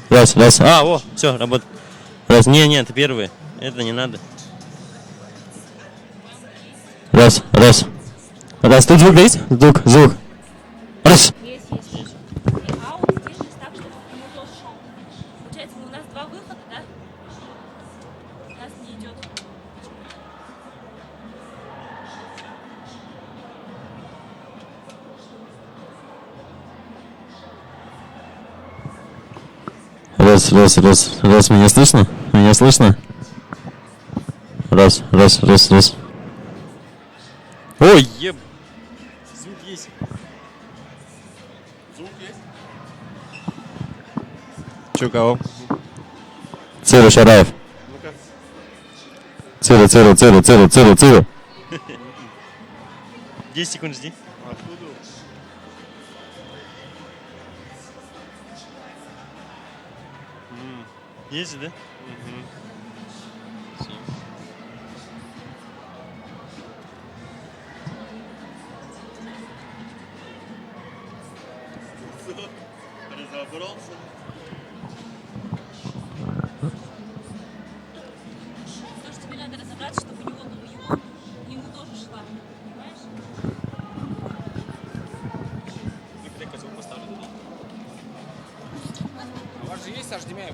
Раз, раз. А, о, все, работает. Раз, не, это первые. Это не надо. Раз, раз. Раз, тут звук есть? Звук. Раз. Есть. И аут сделали так, чтобы к нему тоже шел. Получается, у нас два выхода, да? У нас не идет. Раз, меня слышно? Меня слышно? Раз. Ой, звук есть. Звук есть? Че, кого? Циру Шараев. Ну-ка. Циру. 10 секунд жди. Откуда? Есть же, да? Разобрался. То, что тебе надо разобраться, чтобы ему тоже шла. Понимаешь? У вас же есть HDMI?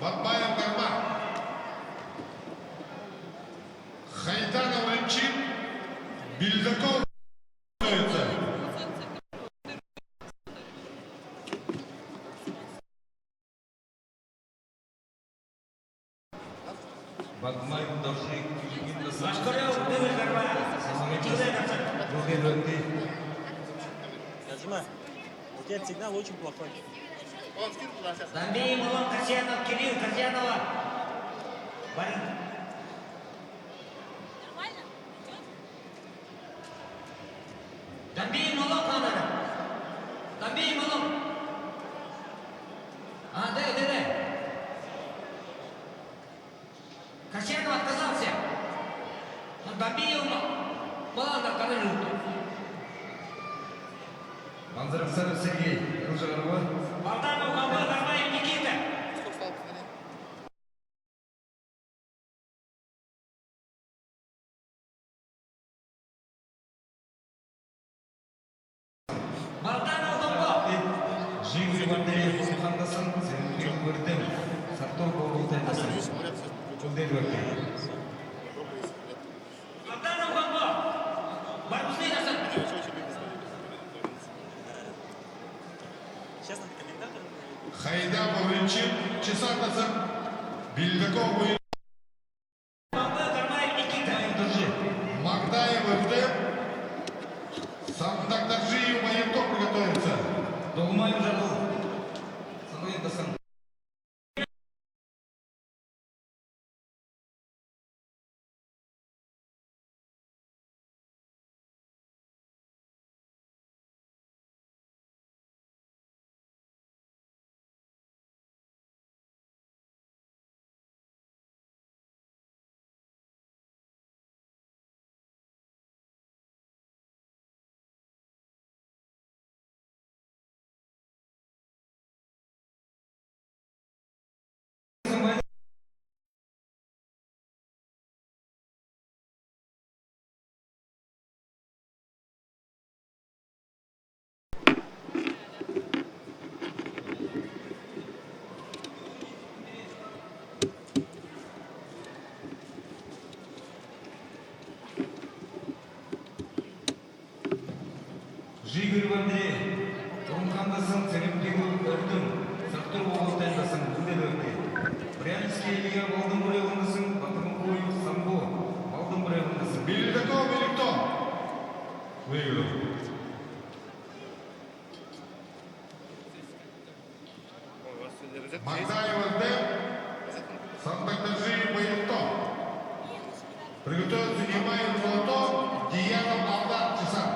Батбаев Гарма. Хайданов Ильчин. Бельдаков. Батбаев должник Лашкарев Дмитрий Гарма. Другие люди. Назима, у тебя сигнал очень плохой. Замбей, Мулон, Касьянов, Кирилл, Касьянова. Барин. Нормально? Идет? Замбей, Мулон, надо. Замбей, Мулон. Дай. Касьянов отказался. Замбей его. Мулон, отказали. Манзаров Сергей, Ружарова. Полтава, Гамбал, Гармаев, Никита. Полтава, Гамбал. Жигуль Вандерев, Хандасан, Сергей Гурдем, Сартор Богутайдасан. Чулдей Варкей. Полтава, Гамбал. Барбусный Дасан. Сейчас надо комментатор. Хайдамов Ильчин. Чесатасан. Бельдаков Ильчин. Гамбал, Гармаев, Никита. Магдаев ФД. Сандактаржиев Маевто приготовится. Долмаев Жадул. Сануин Дасан. Жигуль Андрей, Турмхандасан, Церемтигу Эрдым, Сартур Богутайдасан, Гунделерде. Брянский Илья Балдымбуревандасын, Батырмукуев Самбо, Балдымбуревандасын. Бельдаков Великтон. Выиграл. Магдаев ФД. Сандактаржиев Маевто. Приготовиться Немаев Золото. Диянов Алдар Чесан.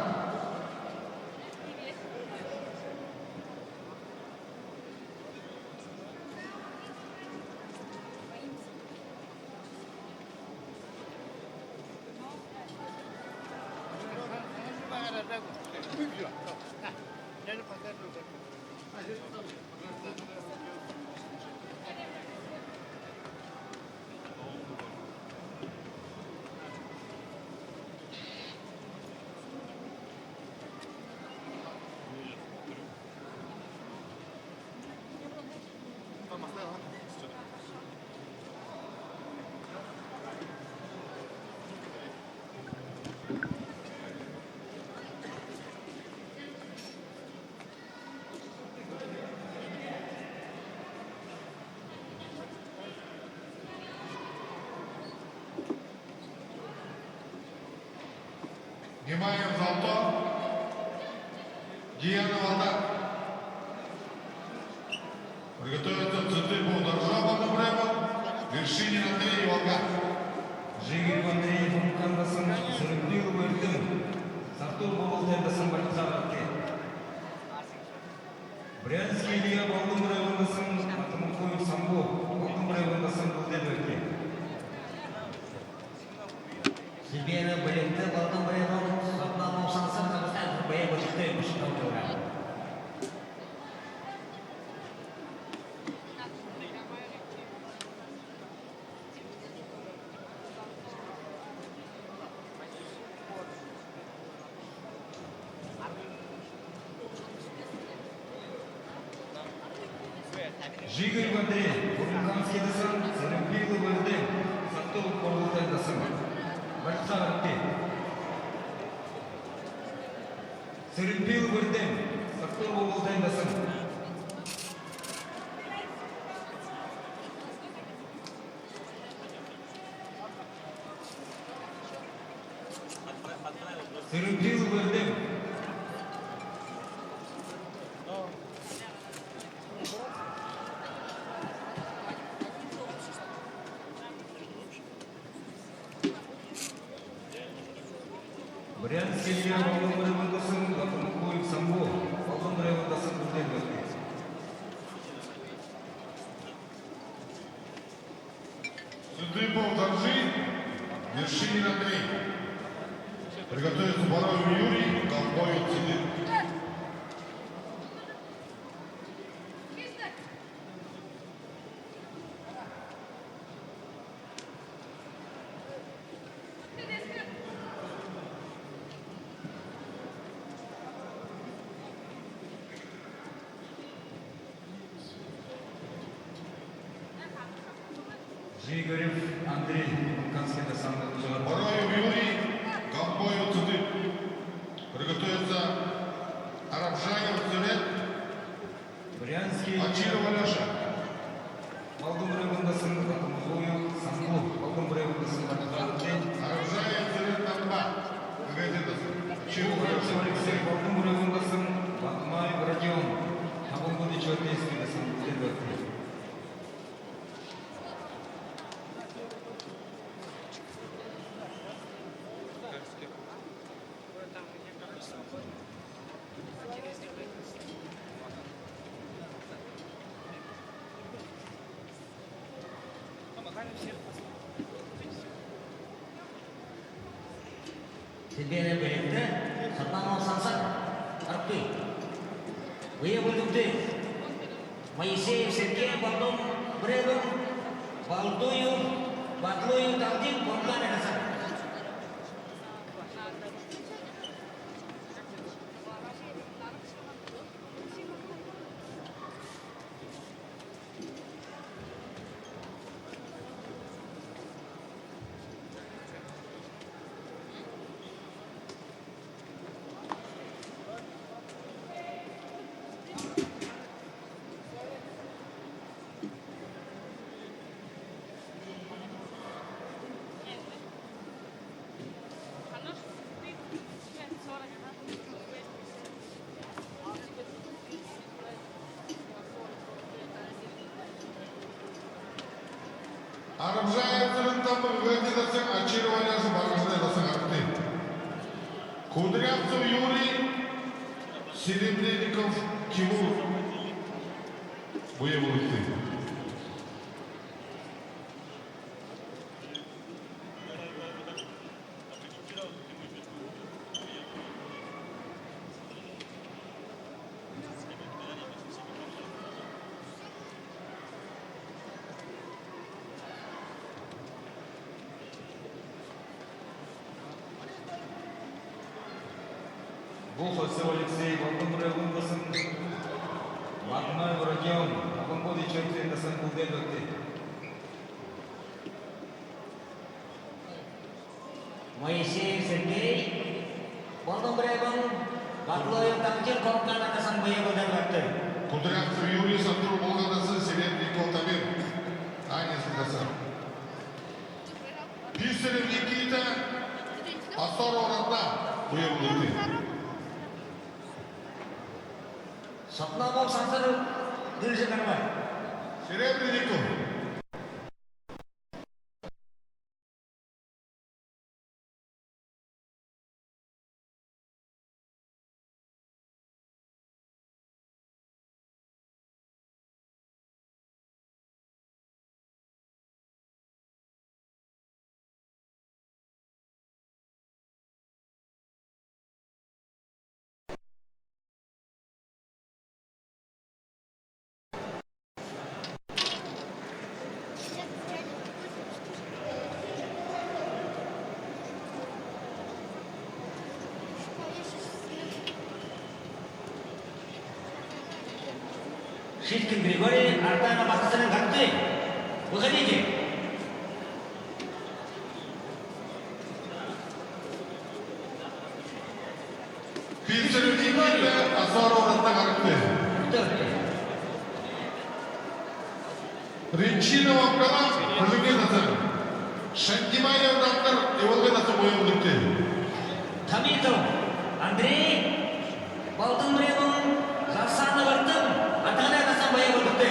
Немаев Золото. Диянов Алдар. Приготовиться Цитыпов Доржа Батубрема. Вершинин Андрей Волга. Жигуль Андрей, Турмхандасан, Церемтигу Эрдым, Сартур Богутайдасан, Батизаратке. Брянский Илья Балдымбуревандасын, Батырмукуев Самбо, Балдымбуревандасын, Гунделерде. Сибирь, Балетте, Балдымбуреван, Сапнанов, Сансан, Казахстан, Бая, Башкирия, Башкирия. Жигарев Андрей, Бурганский дасан, Сарымпилов Вадим, Саттылов Қорғылтай дасан. Барыққа ірікте. Сарымпилов Вадим, Саттылов Қорғылтай дасан. Сарымпилов Вадим. Брянский Илья Валдым Ревандасын, Лапынкуев Самбо, Валдым Ревандасын Курден Ватки. Судыбов Доржи, Вершинин Андрей. Приготовиться Бароев Юрий, Ковбоев Цидыр. Жигарев Андрей, Бурганский дасан. Бароев Юрий, Ковбоев Цидыр. Приготовиться Арабжаев Цидыр, Брянский Ачиров Алеша. Валдым Ревандасын, Лапынкуев Самбо, Валдым Ревандасын Курден. Арабжаев Цидыр Тамба. Гагадидасы. Ачиров Алексей Алеша. Алексей, Валдым Ревандасын, Батмаев Родион, Табылгуды Чуатейский дасан Курден Ватки. Сидбере беректі, Сатнамов Сансан, Арпы. Выявлюкты. Моисеев Сергей, потом Бревен, Балдуев, Батлуев, Талдин, Конкан Хасан. Арабжаев Цидыр Тамба. Гагадидасы. Ачиров Алеша. Баргаштай дасан ірікте. Кудрявцев Юрий, Серебренников Тимур. Боевой ты. Бухов Алексей, Валдым Ревандасын, Батмаев Родион, Табылгуды Чуатейский дасан Курден Ватки. Моисеев Сергей, Валдым Реван, Батлуев, Талдин, Конкан Хасан Выявлюкты Ватки. Кудрявцев Юрий, Сантур Болгадасы, Серебренников Тамир. Айнесы дасан. Писарев Никита, Асоров Радна. Боевой ты. Сатнамов Сансан, Дылжыганбай. Серебренников. Шишкин Григорий, Артана Максимовна Гатты. Выходите. Пинчерниките Азоров Растагарты. Ринчинова Калам, Рыгеназар. Шандимаев Рактор, Иволгеназар Боевлыки. Хамитов Андрей, Балтын Бремон, Жасаны Бартым, Атана Касан Боевлыки.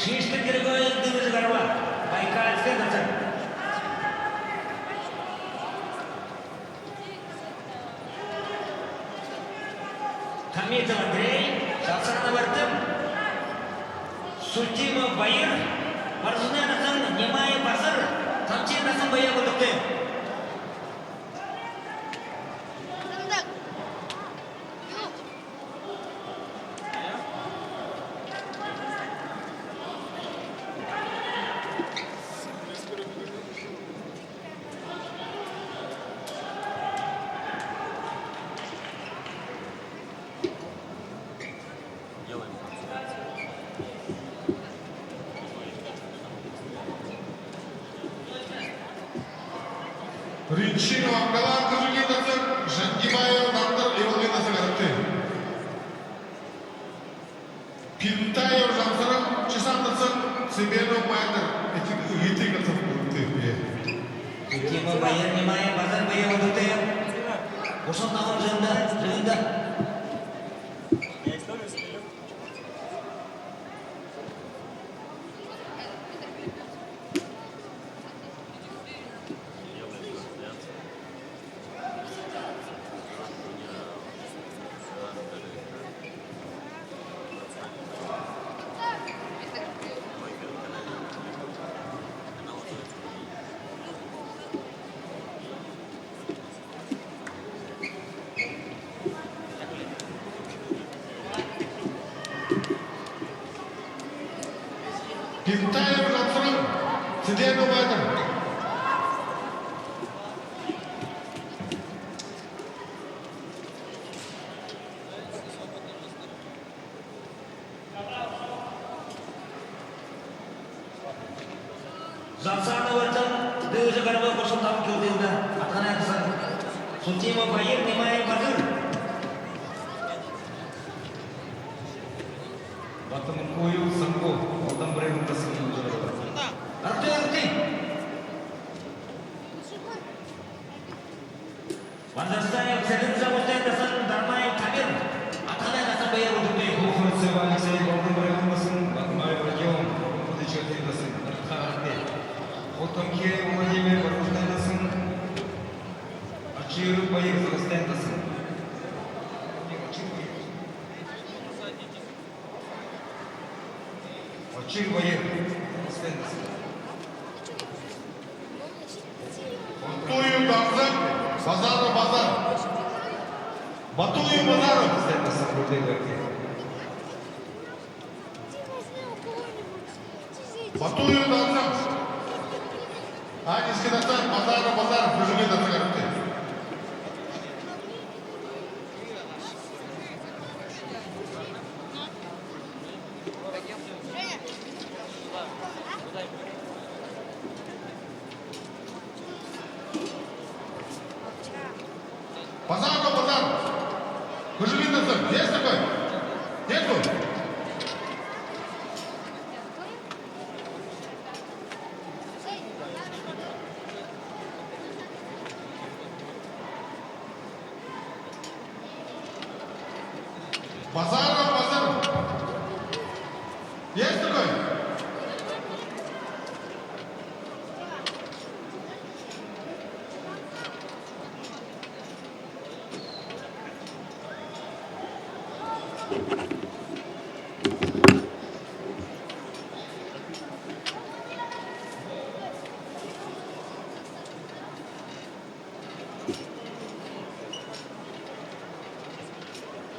Шишкин Григорий, Дымыш Горба, Байкальский концерт. Хамитов Андрей, Жасаны Бартым, Сультимов Байыр, Барзуна Насан, Немай Басыр, Тамчин Насан Боевлыки. Ринчинова Калам, Рыгеназар. Шандимаев Рактор, Иволгеназар Гарты. Пинтаев Жамсарам, Чесандасар, Сибиров Майдер. Эти Гитикасар Гарты. Сультимов Байыр, Немай Басыр Боевлыки. Ошон тагын жыгында. Пинтаев Жамсарам, Сибиров Майдер. Жасаны Бартым, Дымыш Горба, Ошон тагын кылдыгында. Атана Касан. Сультимов Байыр, Немай Басыр. Батымын қою саңғу, алдан бірегін тасының жұры. Арты. Вандерстаев, Селин Заводтай Касан, Дармай Табир. Атана Касан Боевлыки. Кухарцев Алексей, алдан бірегін тасын, Батмаев Родион, Бұды Чертен тасын, Артхарарте. Отонке Владимир Барбустан тасын, Ачиров Байыр Загастан тасын. Ачир Байыр Загастан тасын. Батуев Дамзак, Базаров Базар. Батуев Базаров. Загастан тасын, Бурдей Гарте. Батуев Дамзак. Анис Кедасан, Базаров Базаров, Рыгеназар Гарты. Базаров Базаров. Рыгеназар, есть такой? Нету? Базаров. Есть такой?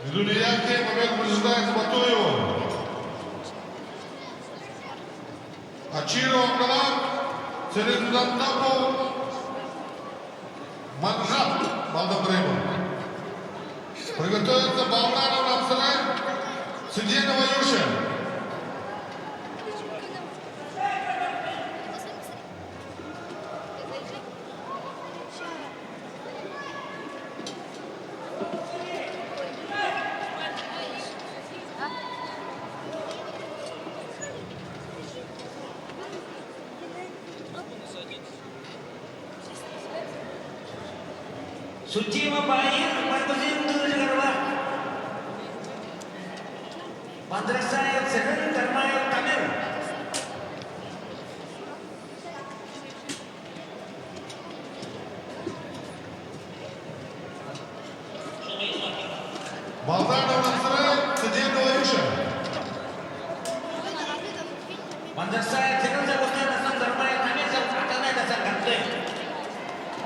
Медунияки момент побеждает Батуева. Ачиро Калам, Церендантапо, Манжат, Балдабрейма. Приготовится Балнаров Рамсарай, Сиденова Юша. Suci membayar Markusin dulu sekarang. Madrasah Senen Termayu Kamil. Балнаров Рамсарай, Сиденова Юша. Madrasah Senen Termayu Termayu Kamil akan ada sangat.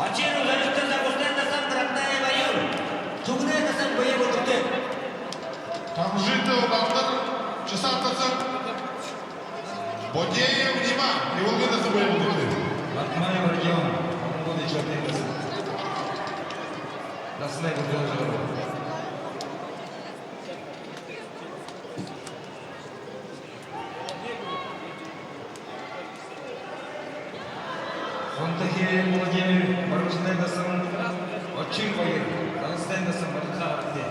Aceh Uzbekistan Uzbekistan dasar Ratnaya Bayur. Чугунай dasar Bayur betul. Там житого Балдар, Чесатацев, Бодеев, Нима, и Волгина с собой будут. Батмаев Родион, он будет четный сын. Дасынай Бурдон. Фонтахе Владимир, Барушный сын, очень боец, Дагестан сын, Мархарте.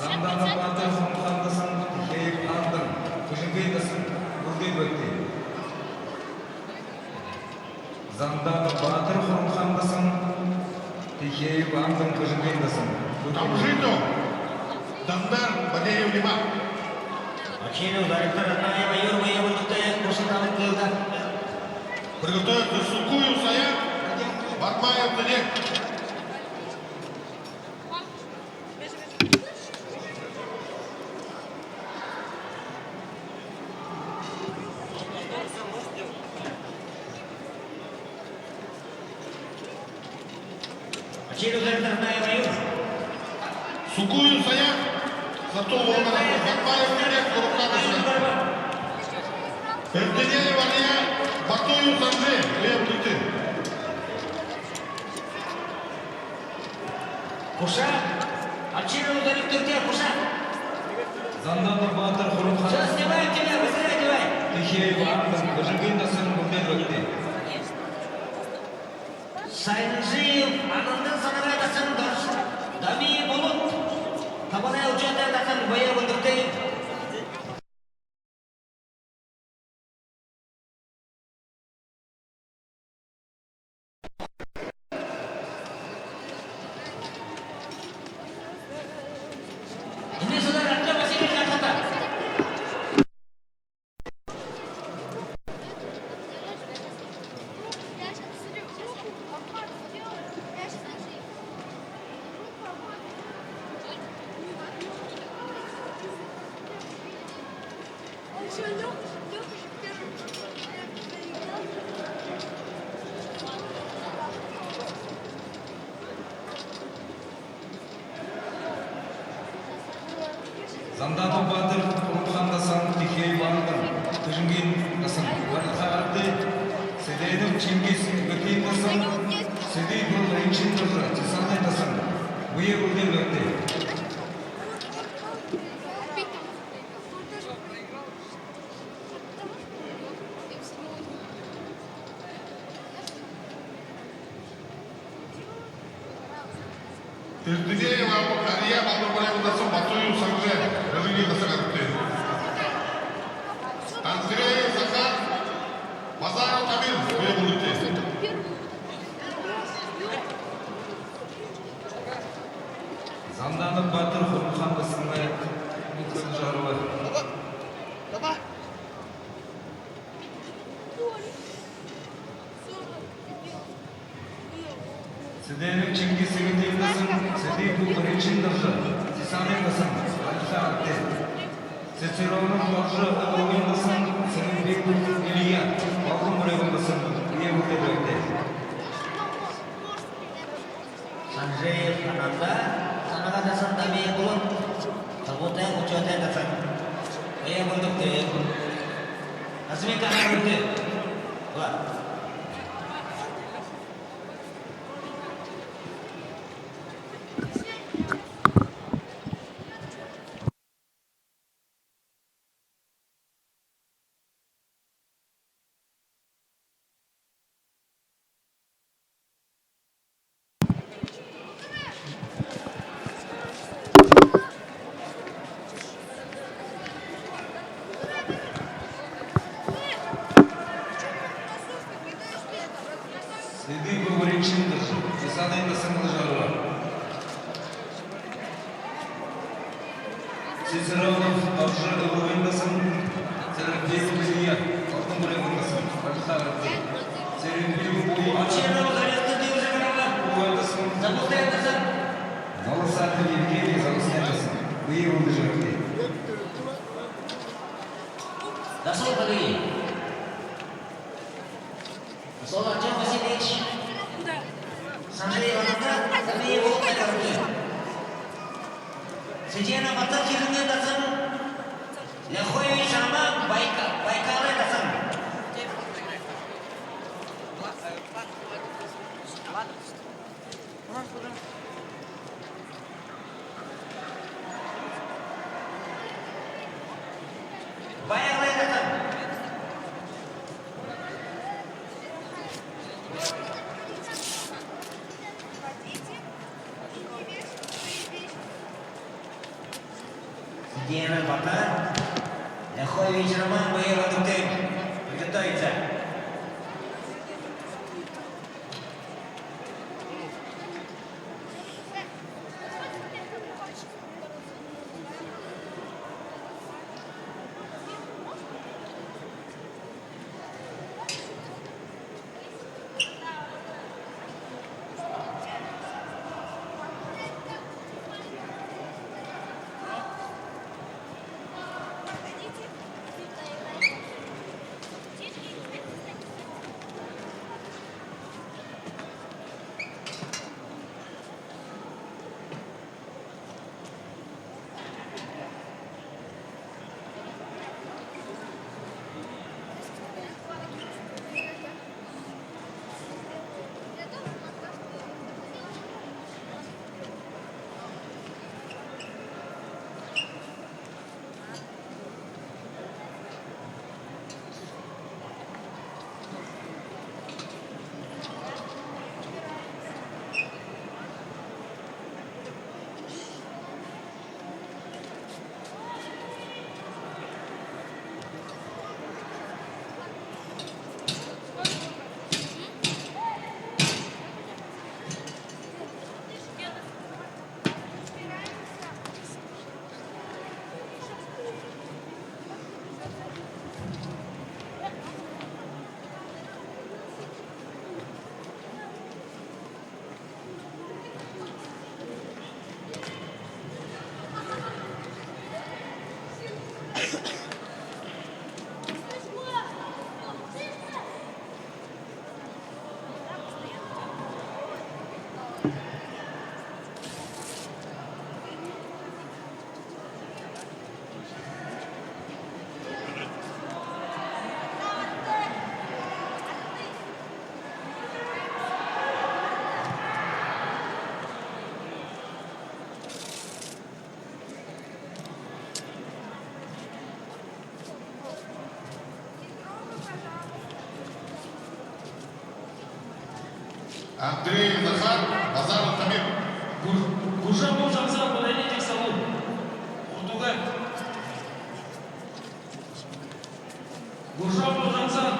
Замдана Батыр Хомхан сын, Хейп Андын, Кужингей сын, Бурдей Бөкте. Замдана Батыр Хомхан сын, Хейп Андын, Кужингей сын. Там житого Дандар, Бодеев, Нима. Aceh Uzbekistan Ratnaya Bayur Bayur betul. Kursi tamat kelda. Приготовиться Сукую, Саян, Батмаев, Данек. Aceh Uzbekistan Ratnaya Bayur. Сукую, Саян, зато Волгина, Батмаев, Данек, Курукана. Эрденеев, Алия, Батуев, Андрей, Лев, Дути. Kursa. Aceh Uzbekistan Turkiya kursa. Замдана Батыр Хомхан. Just давай тебя, быстрее давай. Хейп Андын, Кужингей сын, Бурдей Бөкте. Сайынжиев Анандын санабай дасын дұрыс. Дами болуп. Табанай учатай дасын Bayur betul. Ini sudah ada masih kata-kata. Замдана Батыр Хомхан сын, Хейп Андын, Кужингей сын. Мархарте, Седейдов Чингис Бөкей сын, Седей был Ринчин Дурра, Чесанай сын. Буе Бурдей Бөкте. Эрденеев, Алия, Балдабрейма, Батуев, Санже, Разыгин, Сагарты. Андрей, Захар, Базаров, Камил, Лев, Дути. Замдана Батыр Хомхан сын, Кылжарова. Сиденов Чингис Сергеевнасын, Сидейку Паричин Дажа, Сисанендасын, Алиса Акте. Цицеронов Моржа Аловендасын, Сергейку Илья, Балкон Муревендасын, Иеву Тебекте. Sanjay Ananda, Sananga Dasan Tami Kulun, Tabutan Ujotan Dasan. Ayah bentuk deh. Asmi kahar bentuk. Wah. Сидейку Паричин Дажа, Сисанендасын Кылжарова. Цицеронов Моржа Аловендасын, Сергейку Илья, Балкон Муревендасын, Алиса Акте. Сергейку Илья. Очерно зарядка дивиза канала. Запускай Dasan. Волосатый Евгений Залуснендасын, Иеву Тебекте. Dasan lagi. Solar jam masih ditch. Sanjay Ananda, Tami Kulun Dasan. Sejana batal kiranya Dasan. Lekhoy sama Baikal Dasan. Baikal Dasan. Сидена Бата, Lekhoy sama Baikal Dasan. Begitu aja. Андрей Захар, Базаров Тамир. Гужамов Жамзан, подойдите к столу. Уртугай. Гужамов Жамзан.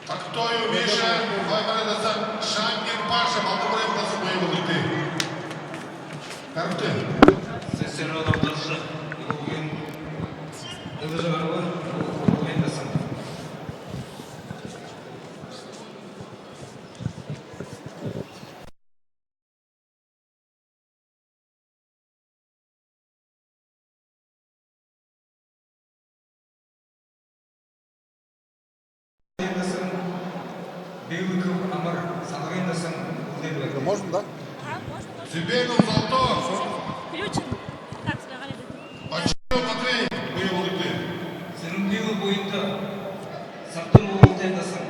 Актою Миша, Вайбарда Андасан Шамгир Паша Балдыбраев Дасан Байбулыты. Карты. Сесерон Алдыржы. Бүгін Алдыржы бар ғой? Бүгін дасан. Белыков Амар Санғайын дасан. Можно, да? А, можно, можно. Сибейнов Золото. Включен. Как тебя Галина? Бачков Матвей Байбулыты. Сырымдегі бойында Сақтыр Олтен дасан.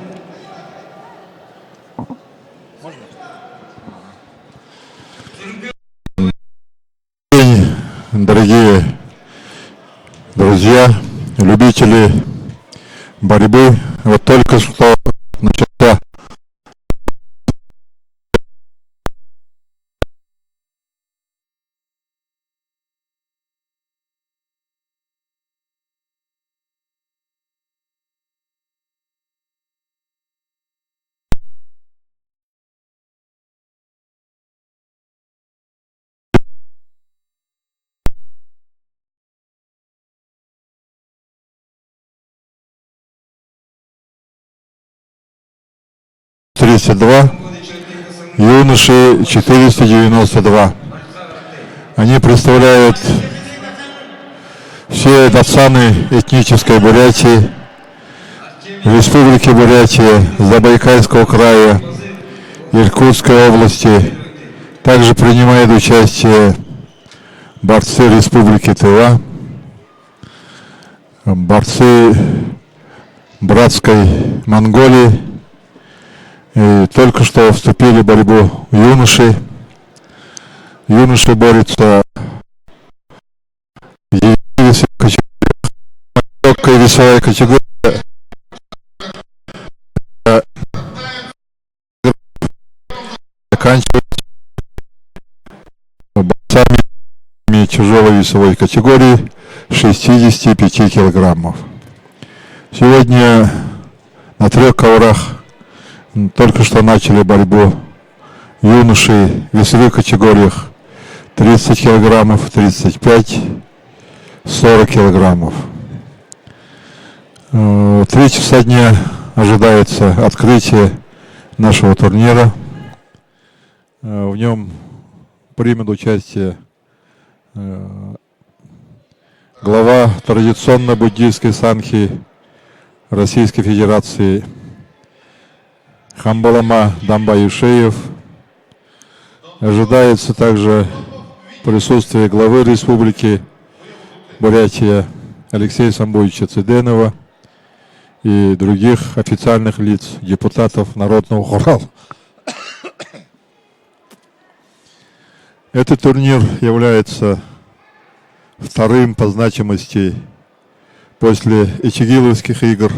День, дорогие друзья, любители борьбы. Вот только что начался юноши 492. Они представляют все датсаны этнической Бурятии, Республики Бурятия, Забайкальского края, Иркутской области. Также принимают участие борцы Республики Тыва, борцы братской Монголии. И только что вступили в борьбу юноши. Юноши борются в легкой весовой категории. Заканчивается борцами тяжелой весовой категории 65 килограммов. Сегодня на 3 коврах только что начали борьбу юноши в весовых категориях 30 килограммов, 35, 40 килограммов. 3 часа дня ожидается открытие нашего турнира. В нем примет участие глава традиционной буддийской санхи Российской Федерации Хамбалама Дамба-Юшеев. Ожидается также присутствие главы Республики Бурятия Алексея Самбуевича Циденова и других официальных лиц, депутатов Народного хора. Этот турнир является вторым по значимости после Ичигиловских игр.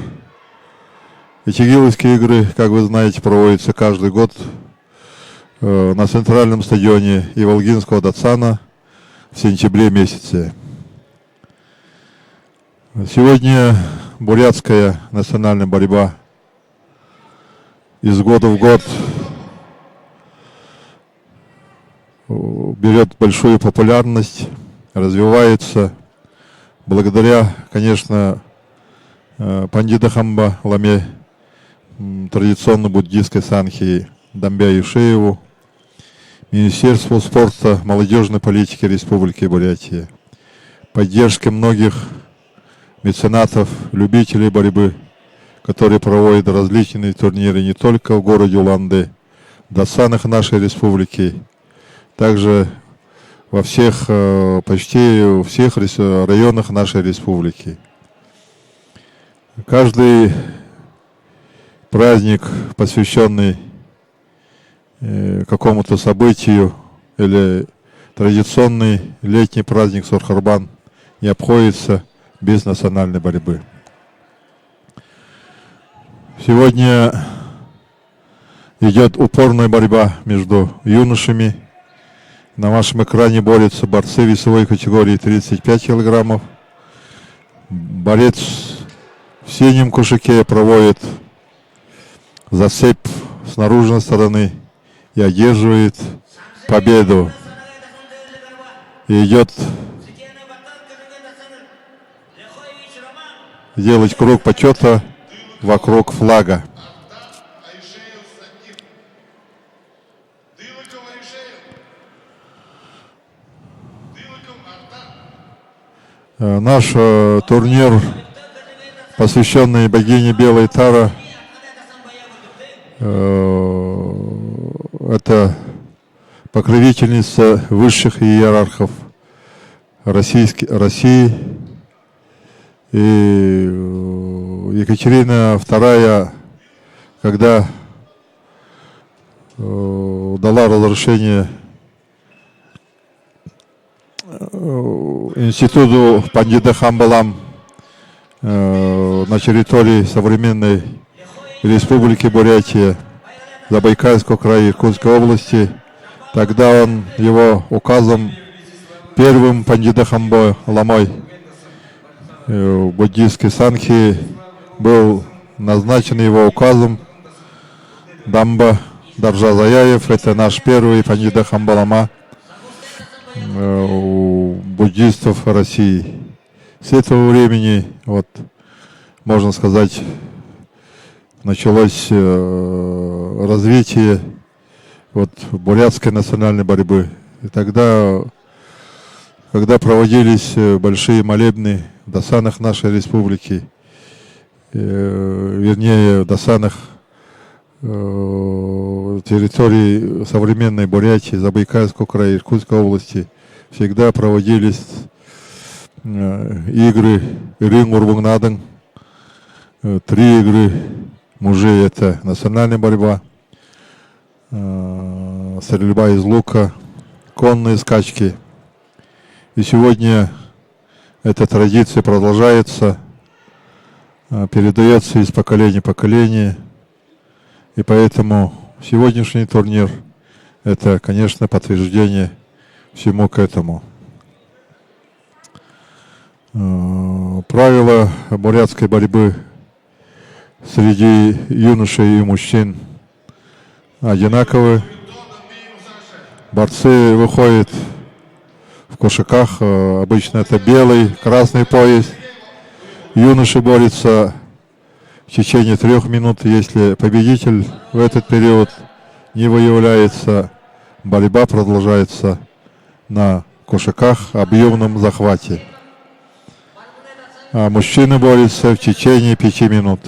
Ичигиловские игры, как вы знаете, проводятся каждый год на центральном стадионе Иволгинского Датсана в сентябре месяце. Сегодня бурятская национальная борьба из года в год берет большую популярность, развивается благодаря, конечно, Пандита Хамба Ламе, традиционно буддийской санхи Дамбя-Юшееву, Министерству спорта, молодежной политики Республики Бурятия, поддержке многих меценатов, любителей борьбы, которые проводят различные турниры не только в городе Улан-Удэ, в Датсанах нашей республики, также во всех, почти у всех районах нашей республики. Каждый праздник, посвященный какому-то событию, или традиционный летний праздник Сурхарбан, не обходится без национальной борьбы. Сегодня идет упорная борьба между юношами. На вашем экране борются борцы весовой категории 35 килограммов. Борец в синем кушаке проводит зацеп с наружной стороны и одерживает победу. И идет делать круг почета вокруг флага. Айшеев Станим. Дылыков Айшеев. Дылыков Артан. Наш турнир, посвященный богине Белой Тара, это покровительница высших иерархов России. И Екатерина II, когда дала разрешение институту Пандита Хамбалам на территории современной Республики Бурятия, Забайкальского края, Иркутской области, тогда он его указом первым Пандита Хамбаламой буддийской санхи был назначен его указом Дамба Даржазаяев. Это наш первый Пандита Хамбалама у буддистов России. С этого времени, вот, можно сказать, началось развитие вот бурятской национальной борьбы. И тогда, когда проводились большие молебны в досанах нашей республики, вернее, в досанах территории современной Бурятии, Забайкальского края, Иркутской области, всегда проводились игры Рин-Урбугнадың, 3 игры мужей, это национальная борьба, стрельба из лука, конные скачки. И сегодня эта традиция продолжается, передается из поколения в поколение. И поэтому сегодняшний турнир – это, конечно, подтверждение всему к этому. Правила бурятской борьбы среди юношей и мужчин одинаковы. Борцы выходят в кошаках, обычно это белый, красный пояс. Юноши борются в течение 3 минут. Если победитель в этот период не выявляется, борьба продолжается на кошаках, объемном захвате. А мужчины борются в течение 5 минут.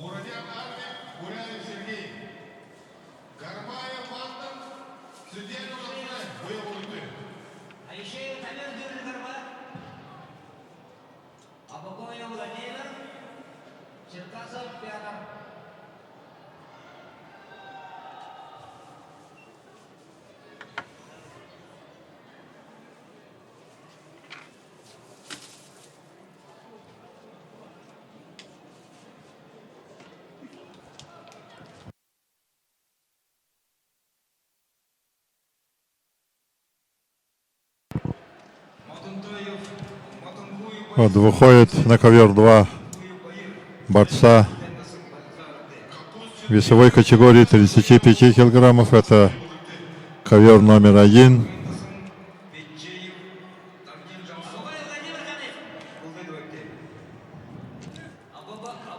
Мурадян Армин, Буряев Сергей. Гарбаев Антон, Судьянов Антон, Боевой. Айшеев Тамир Дюргарба, Абакоев Владимир, Черкасов Петр. Вот выходит на ковер 2 борца весовой категории 35 килограммов. Это ковер номер 1.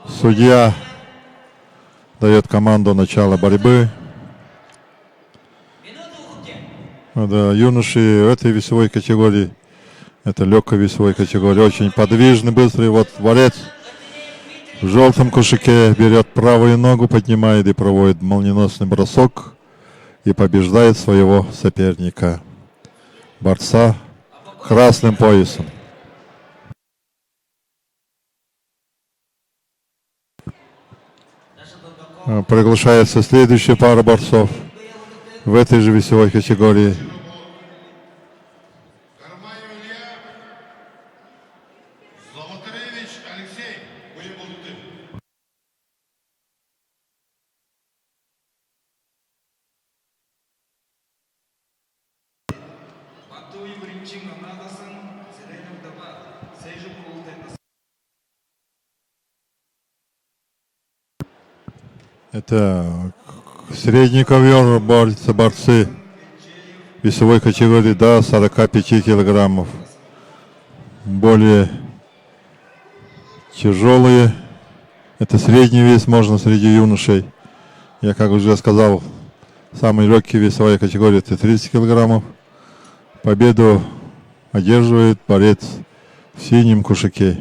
Судья дает команду начала борьбы. Да, юноши этой весовой категории, это легкой весовой категории, очень подвижный, быстрый. Вот борец в желтом кушаке берет правую ногу, поднимает и проводит молниеносный бросок. и побеждает своего соперника, борца красным поясом. Приглашается следующая пара борцов в этой же весовой категории. Кармаев Илья, Золотаревич Алексей, будем будут. Батуев Ринчин Амрадасан, Зеленов Даба, Сейжу Култенас. Это средний ковер борцы весовой категории до 45 килограммов. Более тяжелые. Это средний вес, можно среди юношей. Я, как уже сказал, самый легкий весовая категория это 30 килограммов. Победу одерживает борец в синем кушаке.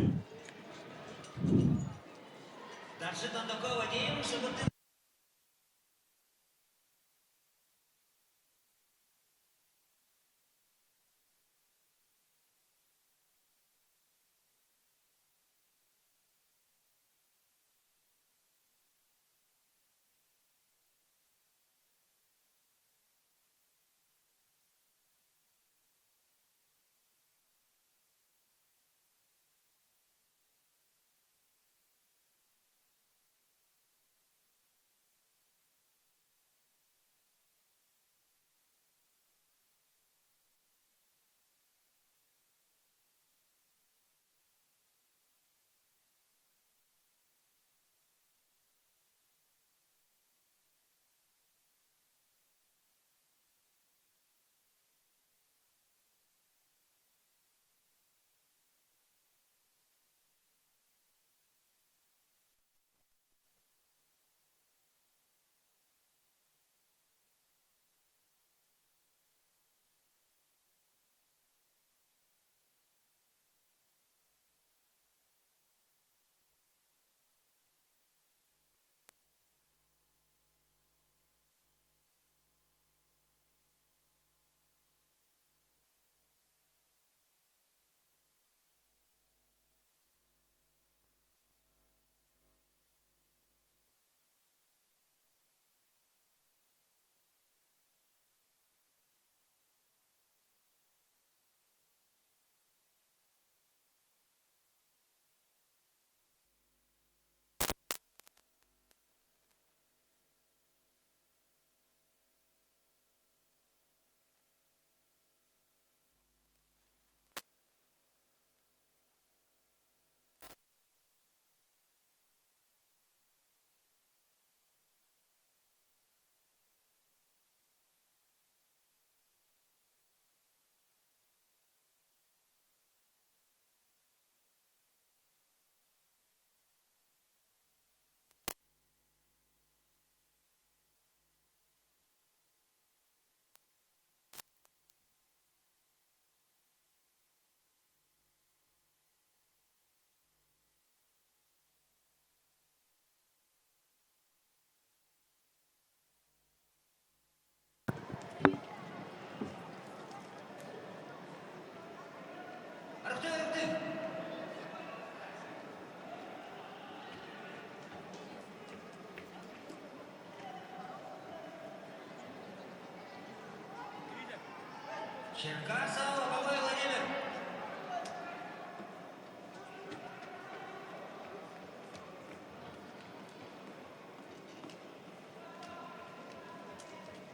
Черкасов, Бабай Владимир.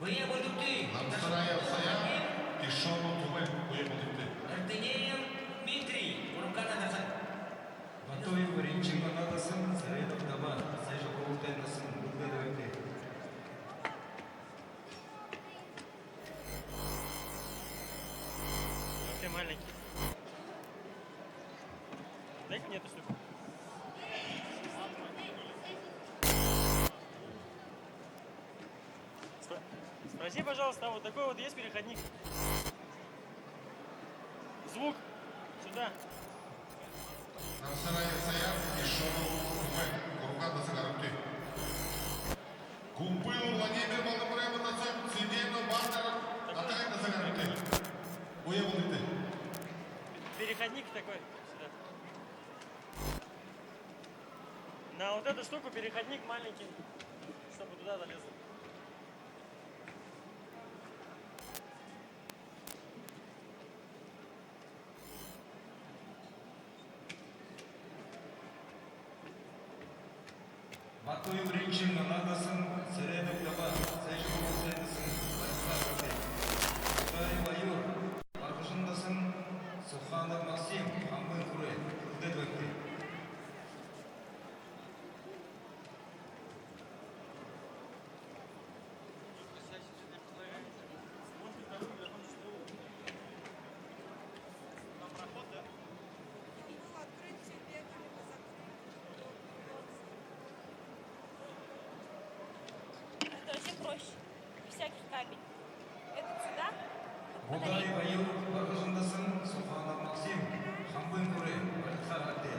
Вы будете. Намсараев Саян и Шону Тумы, будем будут. Артынеев Дмитрий, Урукана Дасан. Батуев Ринчин Амрадасан, Зеленов Даба, Сейжу Култенас. Вообще маленький. Дайте мне эту штуку. Спроси, пожалуйста, а вот такой вот есть переходник? Звук. Сюда. Намсараев Саян и Шону Тумы, Урукан Дасан. Кумпыл Владимир Балдабраев, Нацеп, Сидел. переходник такой. Сюда. На вот эту штуку переходник маленький, чтобы туда залезло. Батуй Бринчин Нагасын, Середов Даба, Сейшин Сейдасын, Варисавраты. Кутай Баюр, Вархушындасын, Суханов Максим, Хамбын Куры, Курдедвекты. Это вообще проще. Без всяких кабелей. Это сюда. Кутай Баюр, Вархушындасын, Суханов Максим, Хамбын Куры, Варисавраты.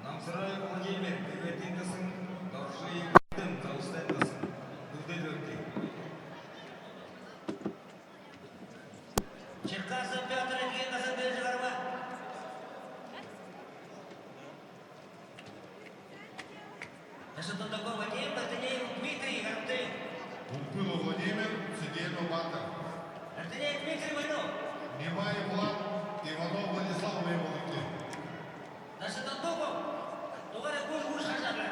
Намсырай Владимир, Беветиндасын, Доржи Дын, Таустендасын, Курдедвекты. Черкасов Петр Евгеньевич Бельжигарова. Значит, он такой Вадим, Артынеев Дмитрий, Артынеев. Пулпылов Владимир, Сидельно Бата. Артынеев Дмитрий Войнов. Немаев Влад, Иванов Владислав Лейволыки. Значит, он Духов. Тугара Гуш Хашабра.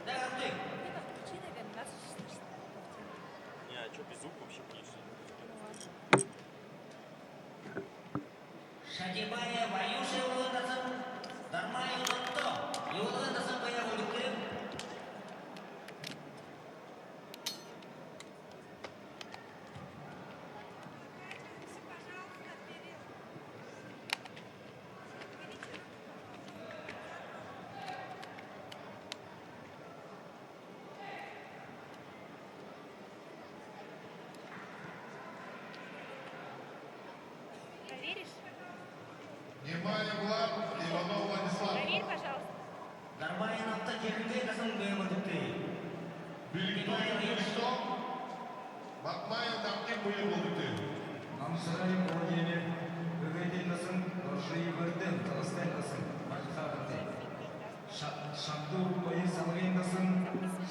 Да, Артынеев. Это включи, наверное, нас уже слышно. Не, а что, без звука вообще будет? Шатибая Ваюши Уландасан, Дармай Уланто. И Уландасан Баягулюки. Проверишь? Немаев Влад, Иванов Владислав. Проверь, пожалуйста. Дармай Уланто Кернге Касан Баягулюки. Билетуев Ничто, Батмаев Дамтин Буеволыки. Намсырай Владимир, Беветиндасын, Доржи Верден, Таустендасын, Варисавраты. Шабдур Боис Алгендасын,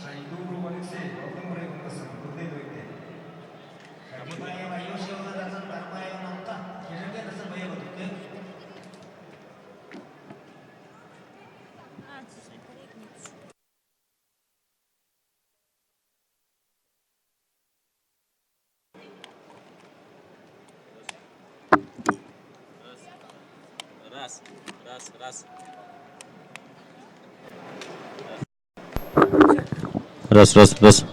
Шайдуру Алексей, Алтын Брейгундасын, Курдедвекты. Шатибая Ваюши Уландасан, Дармай Уланто. Кернге Касан Баягулюки. А, здесь не корректница. Раз, раз, раз. Раз, раз, раз.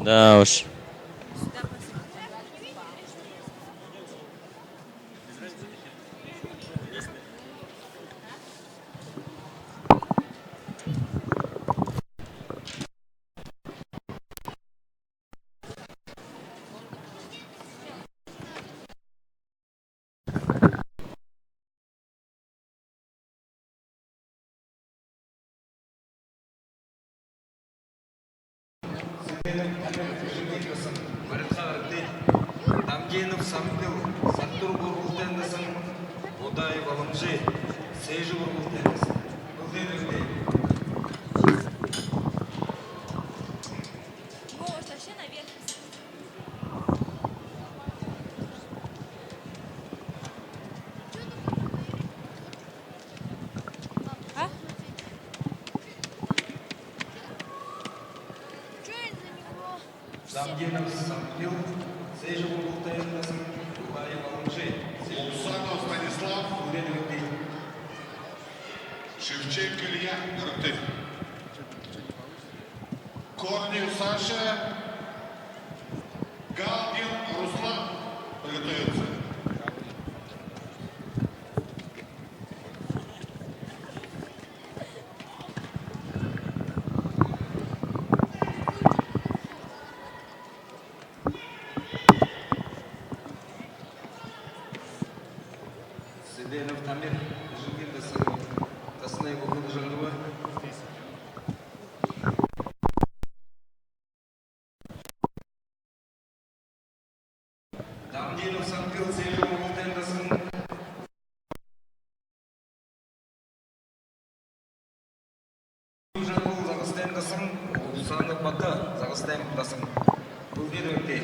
Да уж. Дамгенов Самвел, Саттур Бургултендасын, Бодаев Алымжи, Сейжи Бургултендасын. Может, вообще наверх. А? Дамгенов Самвел, Сейжи Бургултендасын, Бодаев Алымжи, Луксанов Станислав, Шевченко Илья, Рты. Корнев Саша, Галдин Руслан, приготовиться. Седенов Тамир, Жигиндасын, Тасынай Бухын Жыңғыба. Дамгенов Самвел, Сейжи Бургултендасын, Жыңғыл Зағыстайындасын, Луксанов Бата Зағыстайындасын. Бұл деді өтте.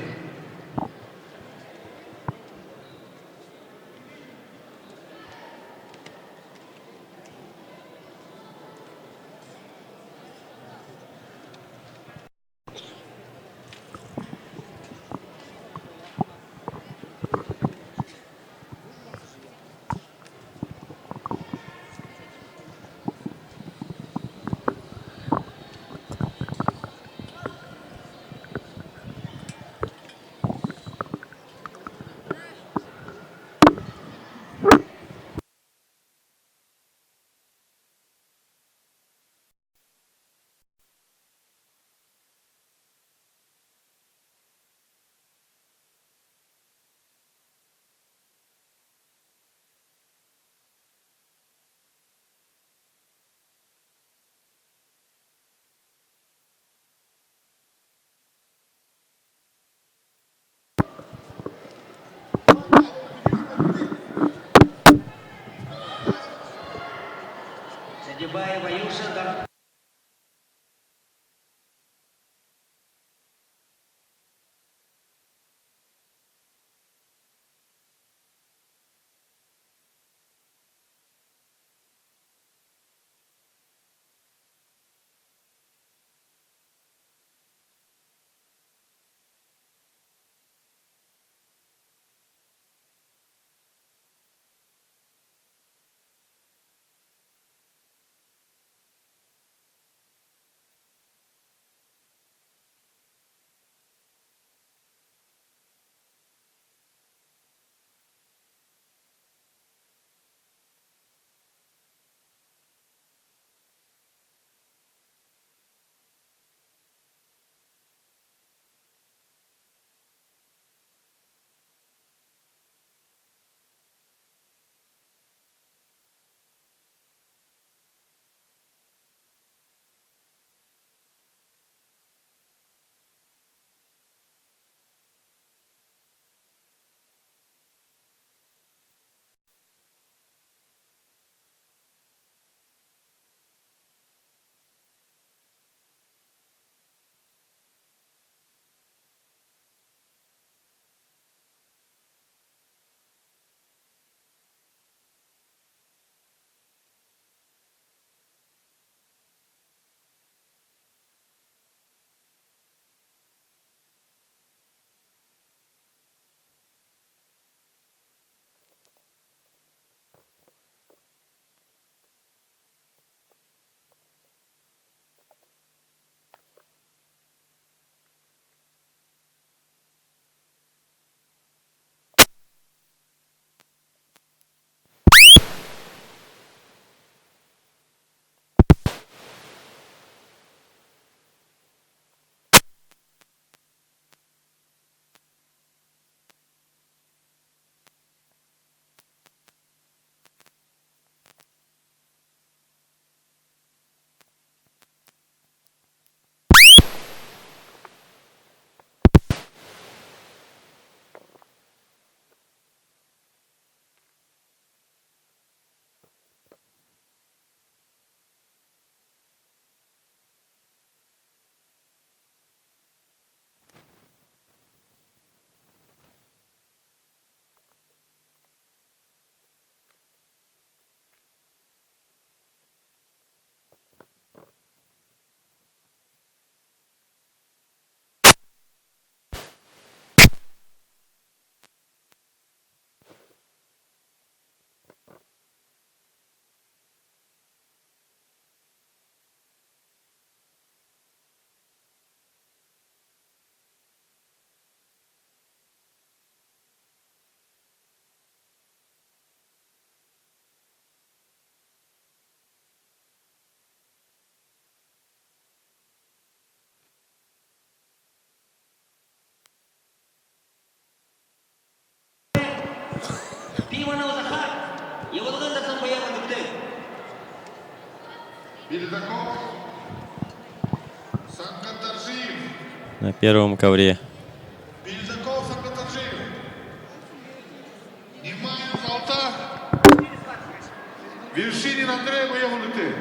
Бельдаков. Санкатаржиев. На первом ковре. Бельдаков, Санкатаржиев. Немаев Алта. Вершинин Андрей, виявити.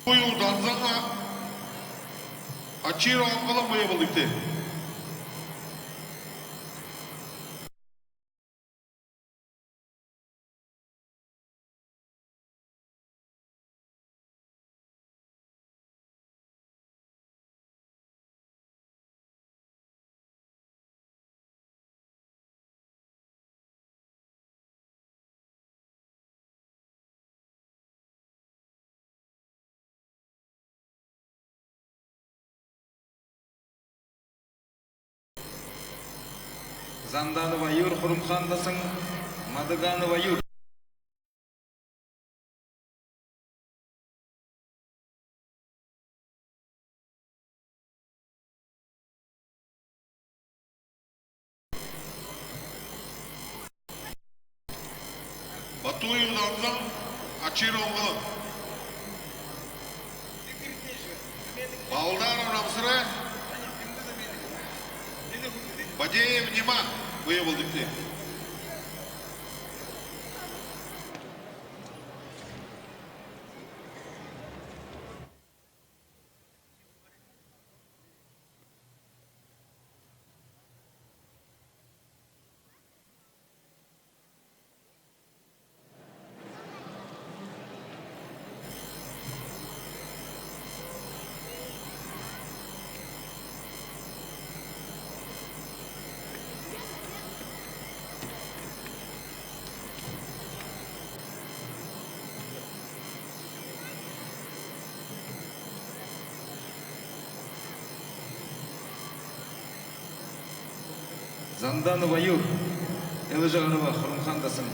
Бою Данзана Ачиро Ангола мое булдыкты. Занданова Юр Хурумхандасың, Мадыганова Юр. Батуев Данзан Ачиро Ангола. Балдаров Рамсыра Бадеев Ниман мое булдыкты. Занданова Юр, Элжанова Хурумхандасың.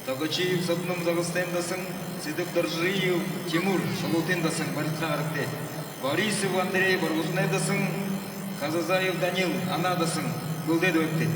Тогочиев Сатным Дагыстандасың, Сидык Доржиев Тимур Шалутендасың барытқа қарыпты. Борисов Андрей Баргузнайдасың, Казазаев Данил Анадасың, Гүлдеді өпті.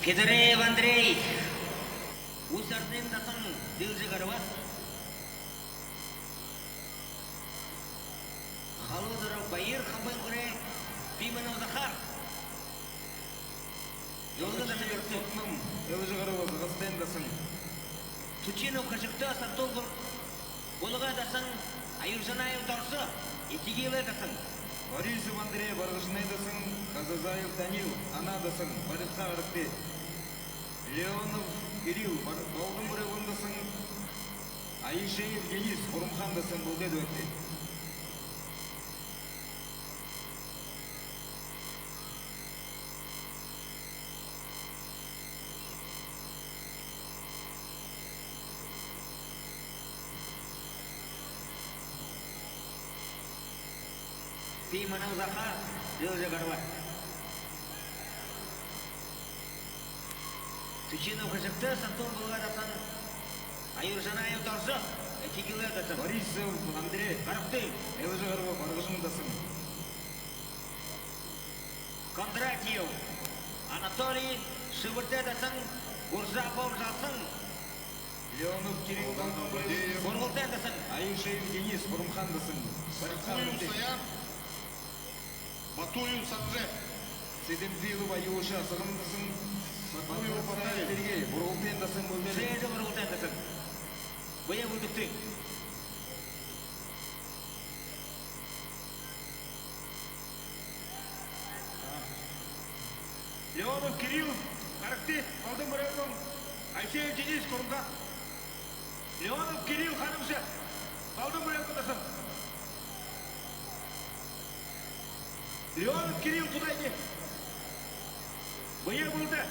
Федореев Андрей, Усарден дасан Дилжи Гарват, Халудоров Байыр Хамбын Гуре, Пименов Захар. Yolda da gördüm. Элжанова Дагыстандасың. Тучинов Кашыкта Сартолбур, Болга дасан Аюржанаев Дорсы, Итигиле дасан. Борисов Андрей Баргузнайдасың, Казазаев Данил Анадасың барытқа қарыпты. Леонов Кирилл Балдың Буревондасың, Айшеев Денис Хурумхандасың Гүлдеді өтті. Пименов Захар, Дилжи Гарват. Тучинов Кашыкта Сартолбур дасан Аюржанаев Дорсы, Итигиле дасан. Борисов Андрей Гарыпты. Элжанова Баргузнайдасың. Кондратьев Анатолий Шывырте дасан Уржапов Жасын. Леонов Кирилл Балдың Буревондасың. Боргултен дасан. Айшеев Денис Хурумхандасың барытқа Батуев қарыпты. Саян Батуев Санжев. Седембилова Юша Сығымдасың. Батуев Батаев Сергей Бургултендасың Гүлдеді. Среже Боргултен дасан. Быя бүлдікті. Леонов Кирилл, Каракти, Балдын Буревон, Айшеев Денис Курумхан. Леонов Кирилл ханымшы, Балдын Буревон дасан. Леонов Кирилл Кудайди. Быя бұлды.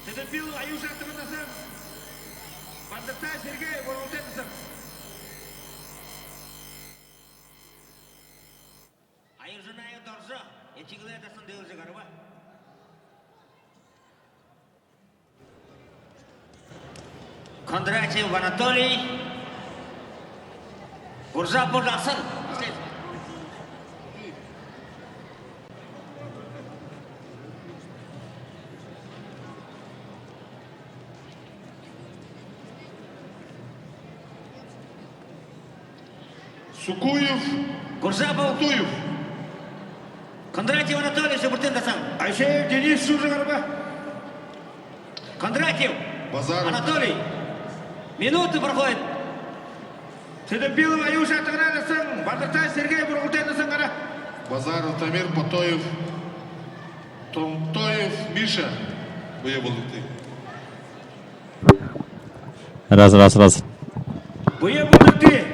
Седембил Аюша Тымындасан. Бандыртай Сергей Боргултен дасан. Аюржанаев Дорсы, Итигиле дасан Дилжи Гарват. Кондратьев Анатолий. Гуржапов Жаксын. Сукуев, Гуржапов. Туев. Кондратьев Анатолий, Шабуртын Дасан. Айшеев Денис Шужигарба. Кондратьев Базаров. Анатолий. Минуты проходит. Сыдымбилов Аюш Атыгранасың, Бадыртай Сергей Бургултенасың қара. Базаров Тамир, Потоев, Томтоев, Миша. Бұйы болдықты. Раз. Бұйы болдықты.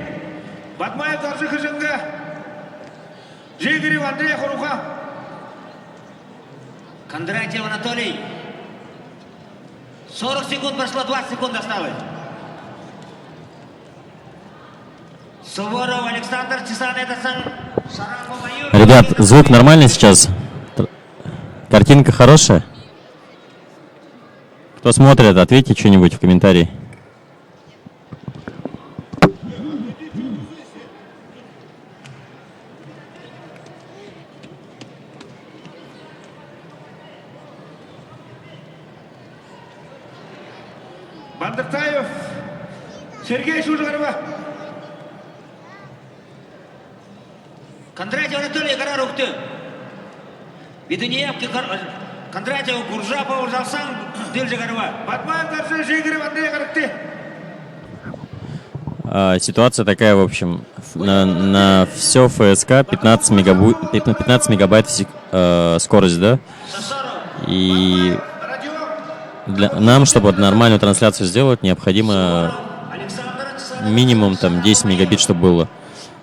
Батмаев Даржы Хыжынға. Жегерев Андрей Хоруха. Кондратьев Анатолий. 40 секунд прошло, 20 секунд осталось. Суворов Александр, Чесан Эдосон, Шарапов Аюр. Ребят, звук нормальный сейчас? Картинка хорошая? Кто смотрит, ответьте что-нибудь в комментарии. Бандыртаев Сергей Шужигарба. Кондратьев Анатолий, гора рухты. Ведунеев, Кондратьев, Гуржапов, Жалсан, Дылжигарова. Батмаев Даржы Жегерев Андрей Гарыкты. Ситуация такая, в общем, на все ФСК 15 мегабайт скорость, да? И нам, чтобы нормальную трансляцию сделать, необходимо минимум там 10 мегабит, чтобы было.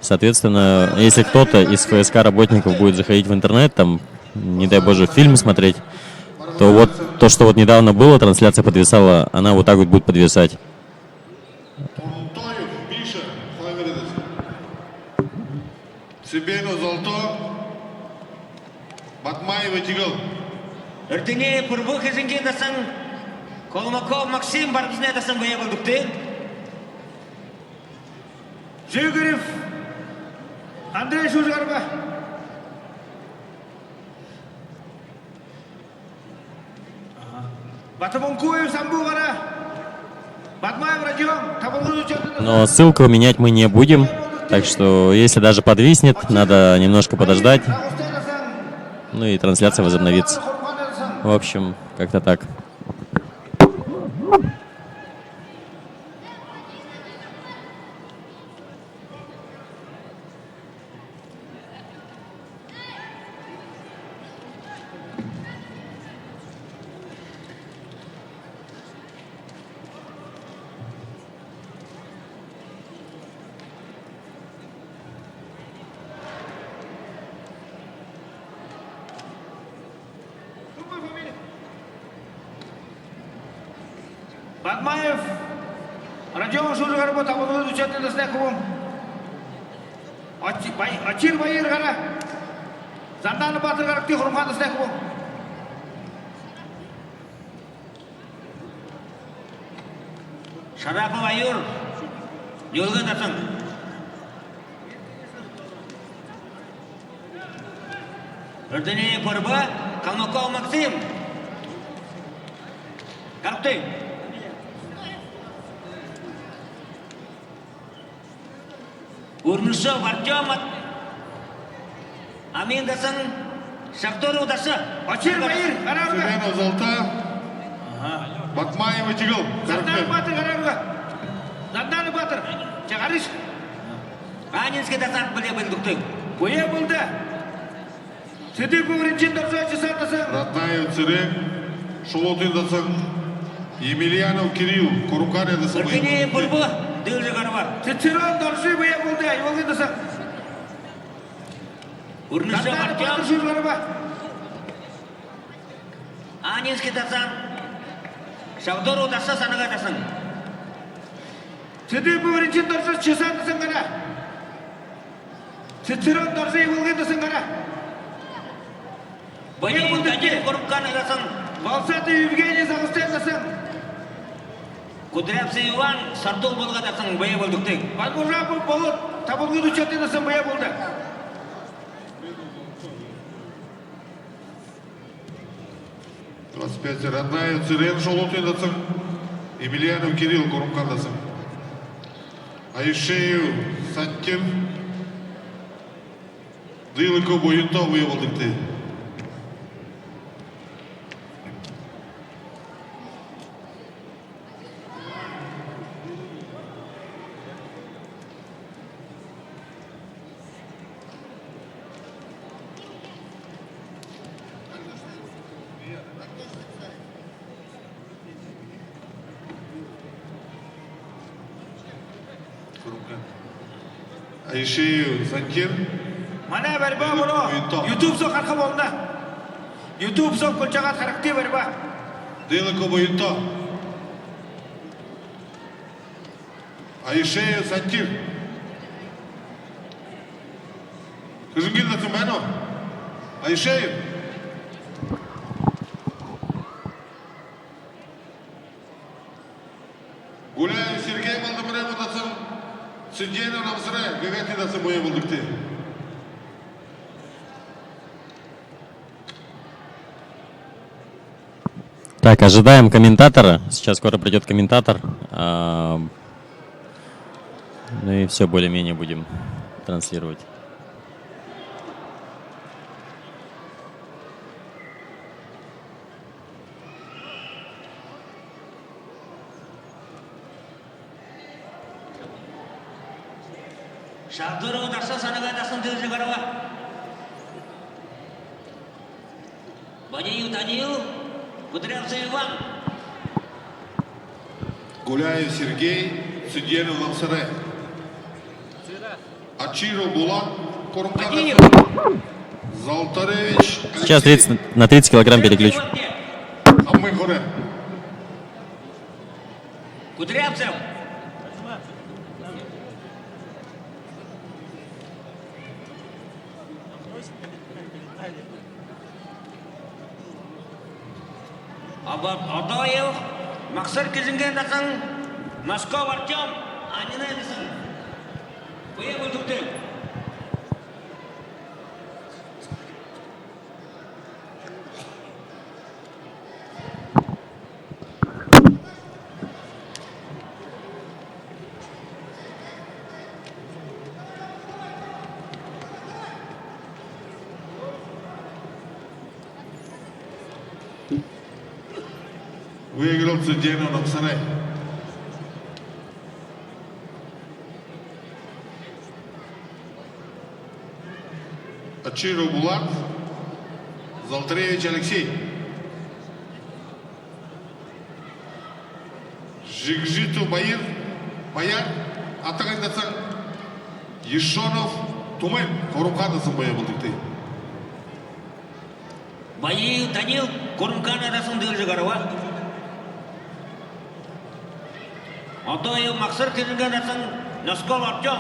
Соответственно, если кто-то из ФСК работников будет заходить в интернет, там, не дай боже, фильм смотреть, то вот то, что вот недавно было, трансляция подвисала, она вот так вот будет подвисать. Томтоев, Миша. Қалай бередіз? Сибено Золто. Батмаева Тигал. Өртіне Пұрбу Хыжынген дасың, Колмаков Максим Барбизне дасың бұя болдықты. Жегерев Андрей Шужигарба. Батамонкуев Самбу қара. Батмаев Радион. Табылғыз учетында. Но ссылку менять мы не будем, так что если даже подвиснет, надо немножко подождать, ну и трансляция возобновится. В общем, как-то так. Батмаев Радион Шужигарба табылғыз учетында снекубым. Ачир Байыр қара. Занданы Батыр Гарыкты Құрымханды снекубым. Шарапов Аюр. Yolga dасың. Өртіне Пұрбы, Колмаков Максим. Гарыкты. Урнышев Артем Амин дасың, Шахторов дасы. Ачир Байыр қара ұрға. Сибено Золто. Батмаева Тигал. Занданы Батыр қара ұрға. Занданы Батыр. Чағарыш. Анинский дасың біле білдіктің. Бұя болды. Сыдық бірінші дұржы Чесан дасың. Ратнаев Цирек. Шолотын дасың. Емельянов Кирилл. Корукария дасың. Өртіне Пұрбы, Дылжигарова. Цицерон дұржы бұя болды. Йолғы дасың. Урнышев Занданы Батыр Артем. Шужигарба. Анинский дасың. Шахторов дасы саныға дасың. Сыдық бірінші дұржы Чесан дасың қара. Цицерон дұржы Йолғы дасың қара. Бұйын дәне Құрымқан дасың. Балсаты Евгений Загустен дасың. Кудрявцев Иван Сардол болғадасың бая болдық дейік. Бадмажапов Болот табылғы дүчеттен бая болды. Родная Цирен Шолотындасың. Емельянов Кирилл Корумқандасың. Айшеев Сантин. Дылыко бойынта бая болдық дейік. Айшеев Сантин. Mana berba bunu. YouTube sok arka bolda. YouTube sok kolçagat karakter berba. Дылыко бойынта. Айшеев Сантин. Кыжынгилдасың бәно. Айшеев. Гуляев Сергей Балдымыремовдасың. Судьяның намсыры Гагатидасың бойы болдықты. Так, ожидаем комментатора. Сейчас скоро придет комментатор. Ну и все более-менее будем транслировать. Шабдуров дарса санагатасын дылжы қарава. Бадеев Данил, Кудрявцев Иван. Гуляев Сергей, Судьянов намсыры. Ачиров Булат, Бадеев. Корумқандасың. Золотаревич. Сейчас 30, на 30 килограмм переключу. Аммы Хорен. Кудрявцев. Адаев, Максар кезінген дасың, Москов Артем, Анина дасың. Бұя бұлдықты. Выиграл Судьянов намсыры. Ачиров Булат. Золотаревич Алексей. Жигжиту Бояр, атағандасың. Ешонов Тумен, Корумқандасың боя болдықты. Бадеев Данил, Корумқан адасың дылжы қарава. Адаев, Максар кезінген дасың, Москов Артем.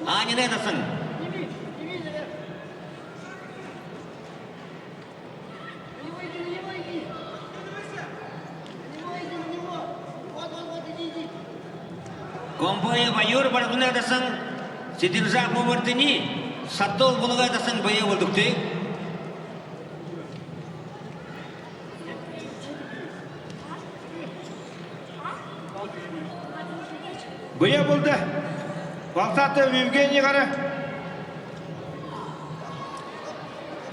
Анина дасың. Компания Байор барғына дасың, Сидиржақ Мумартини, Саттол бұлыға дасың бая болдықты. Бая болды. Балтатов Евгений қара.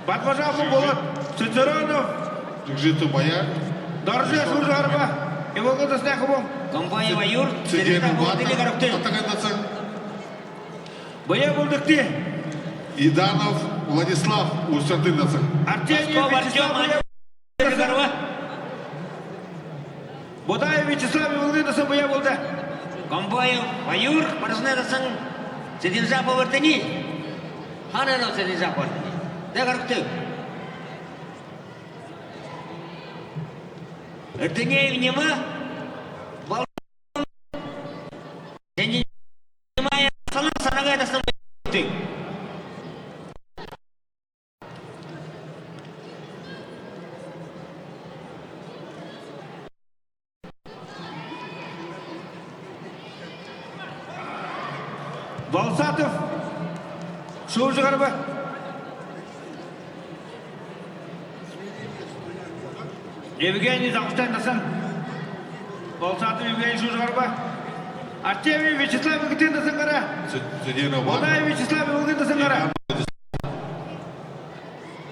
Бадмажапов Болот, Цицеронов, Жигжиту Бояр. Дорже Сужарба. Еволгода Снеховым. Компания Байор, Сидиржақ Судьянов Мумартини қарақты. атағандасың. Бая болдықты. Иданов Владислав Устандындасың. Артемьев Москов Вячеслав Артем, бая Анина қарава. Бодаев Вячеслав Еволгодасы бая болды. Компания Байор барғына дасың, Сидиржақ Мумартини. Ханано Сидиржақ Мумартини. Да қарақты. Эртенеев нема? Және немая салын санаға дасың бай. Балсатов. Шу жығарба. Евгений Залштайндасын. Балсатов Евгений шу жығарба. Артемий Вячеслав Игытындасын қара. Судьянов Бодай Вячеслав Игытындасын қара.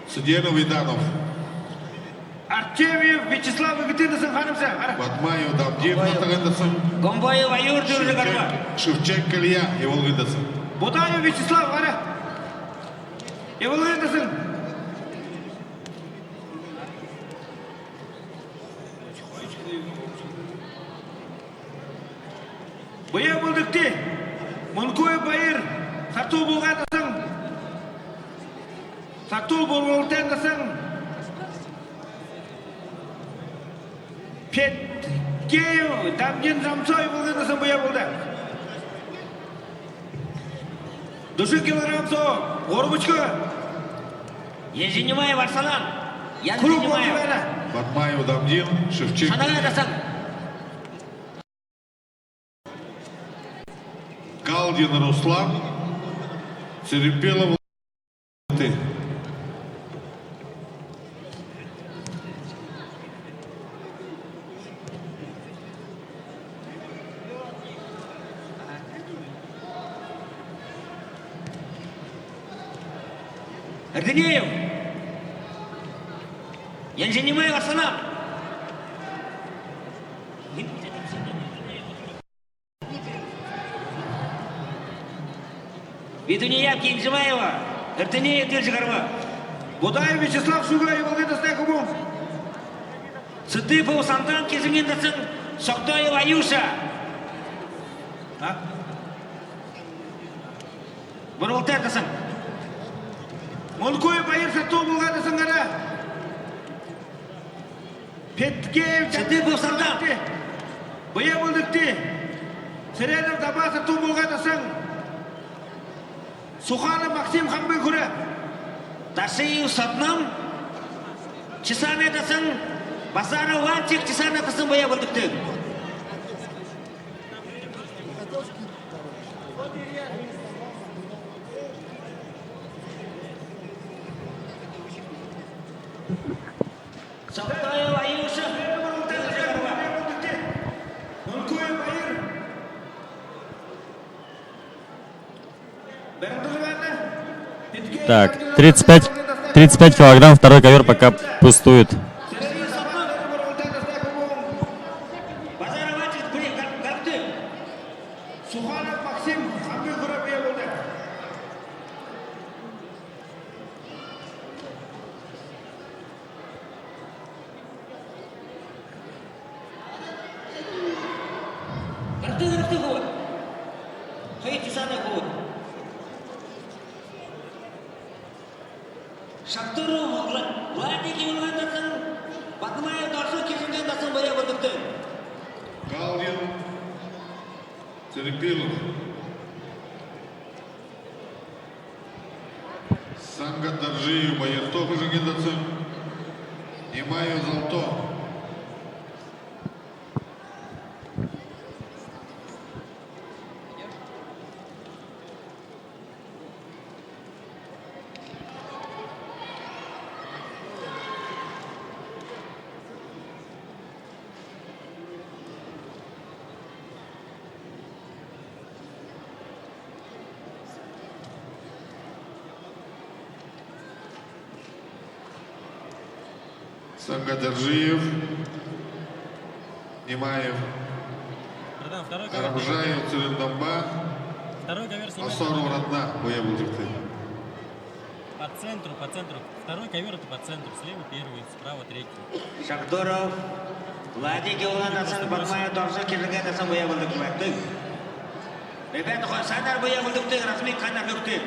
Судьянов Иданов. Артемьев Вячеслав Игытындасын қанымса. Батмаев Давдин Натагандасан. Гомбоев Аюр жүрді қарба. Шевченко Илья Еволгындасан. Бодаев Вячеслав қара. Игытындасын. Бұя бұлдықты. Мұнкөй байыр. Сартол болғандасың. Сартол болғандасың. Петкеев, Дамген Замсой болғандасың бұя болды. Души килограмм со. Орбучка. Ерженемаев Арсалан. Круг Ерженемаев. болғаны. Батмаев Давдин. Шевченко. Шанағайдасың. Калдин Руслан. Церепелов. Эрденеев. Ерженемаев Арсалан. Ведунеев Кенжимаева. Эрденеев Дельжи қарба. Бодаев Вячеслав Шугаев болғандасың кубу. Сыдыпов Сантан кезіңендесің. Соқтоев Аюша. Бұрылтардасың. Мұнкөй байыр Сартол болғандасың қара. Петкеев. Сыдыпов Сантан. Бұя бұлдықты. Сіренов Даба Сартол болғандасың. Суханов Максим Хамбай күрі. Ташиев Сатнам. Чесанедасың. Базаров Вантик Чесанедасың боя бұлдықты. Соқтоев Аюша. Мұнкөй байыр. Так, 35 килограмм, второй ковер пока пустует. Базаров Вантик бұле қарапты. Суханов Максим Хамбай күрі бұя болды. Қарты қуат. Қайт Чесана қуат. Шақтыру Владики болғандасың. Батмаев Доржу кезінгендасың боя бұлдықты. Калдин. Церепелов. Санга Доржиев Байертов Жигендасан. Немаев Золото. Сангадержиев, Немаев, Карамжаев, Цирендамба, Второй ковер снимает. Асоров Родна, боя Булдыхты. По центру. Второй ковер это по центру. Слева первый, справа третий. Шақтыров Владики болғандасың. Батмаев Доржу кезінгендасың боя бұлдықты. Бебен Санар боя бұлдықты. Расми қанар бүкті.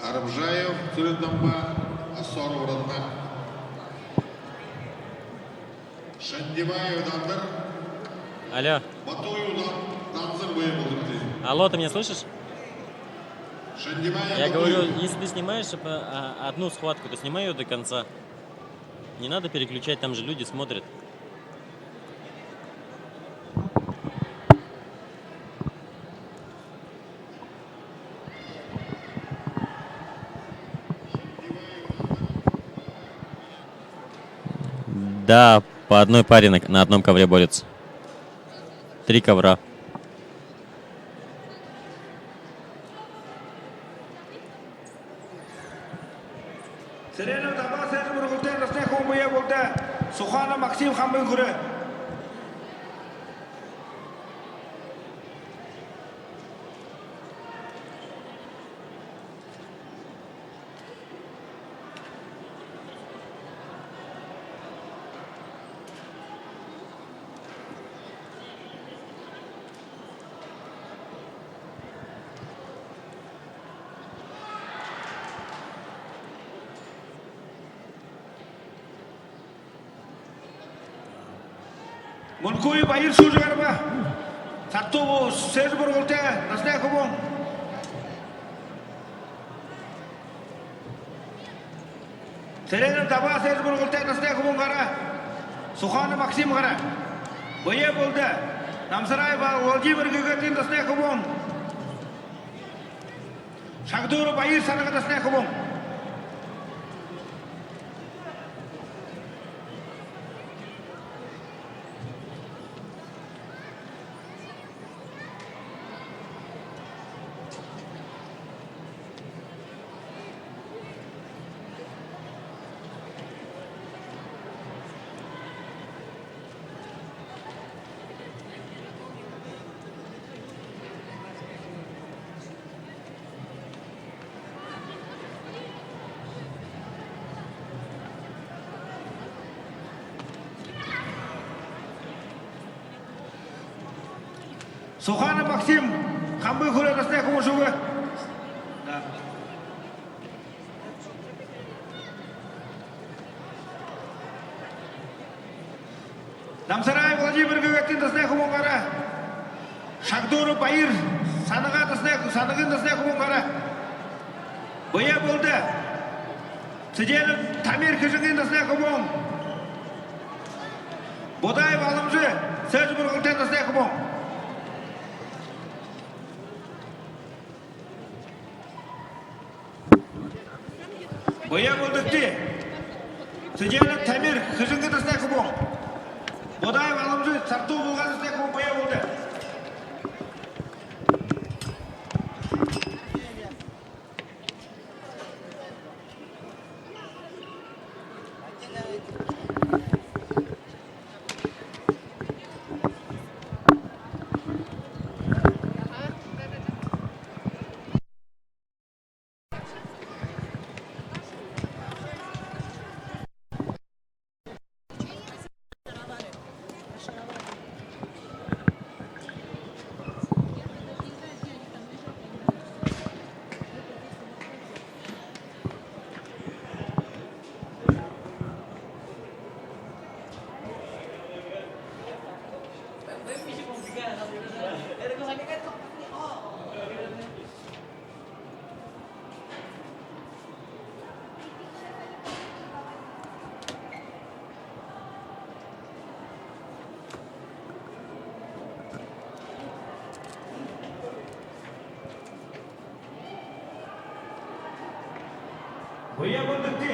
Арбжаев, Тюрдамба, Асоров Радна. Шандибаев Дандар, Алло. Батуев Данзар Вейбулдык. Алло, ты меня слышишь? Шандибаев Я Батуев. говорю, если ты снимаешь одну схватку, то снимай ее до конца. Не надо переключать, там же люди смотрят. Да, по одной паре на одном ковре борются. 3 ковра. Serena Dama Serena Burgulten Rasne Khombuya Bulda Sukhana Maxim Khambin Kure. Munkuy Bayir Sujarba Satu Serena Burgulten Rasne Khomong. Serena Dama Serena Burgulten Rasne Khomong Gara Sukhana Maxim Gara Boya Bulda Namsaray Ba Volji Burgutin Rasne Khomong. Shagdur Bayir Sanaga Rasne Khomong. Sukhana Maxim Khambin Kure Rasne Khomong Suga. Namsaray Volji Burgutin Rasne Khomong Gara Shagdur Bayir Sanaga Sanagin Rasne Khomong Gara Boya Bulda Sejena Tamir Kishingin Rasne Khomong. Boday Balamji Serena Burgulten Rasne Khomong. Boya Buldukti Sejena Tamir Kishingin Rasne Khomong. Boday Balamji Sartu Bulgan Rasne Khomong Boya Bulda. Boya Buldukti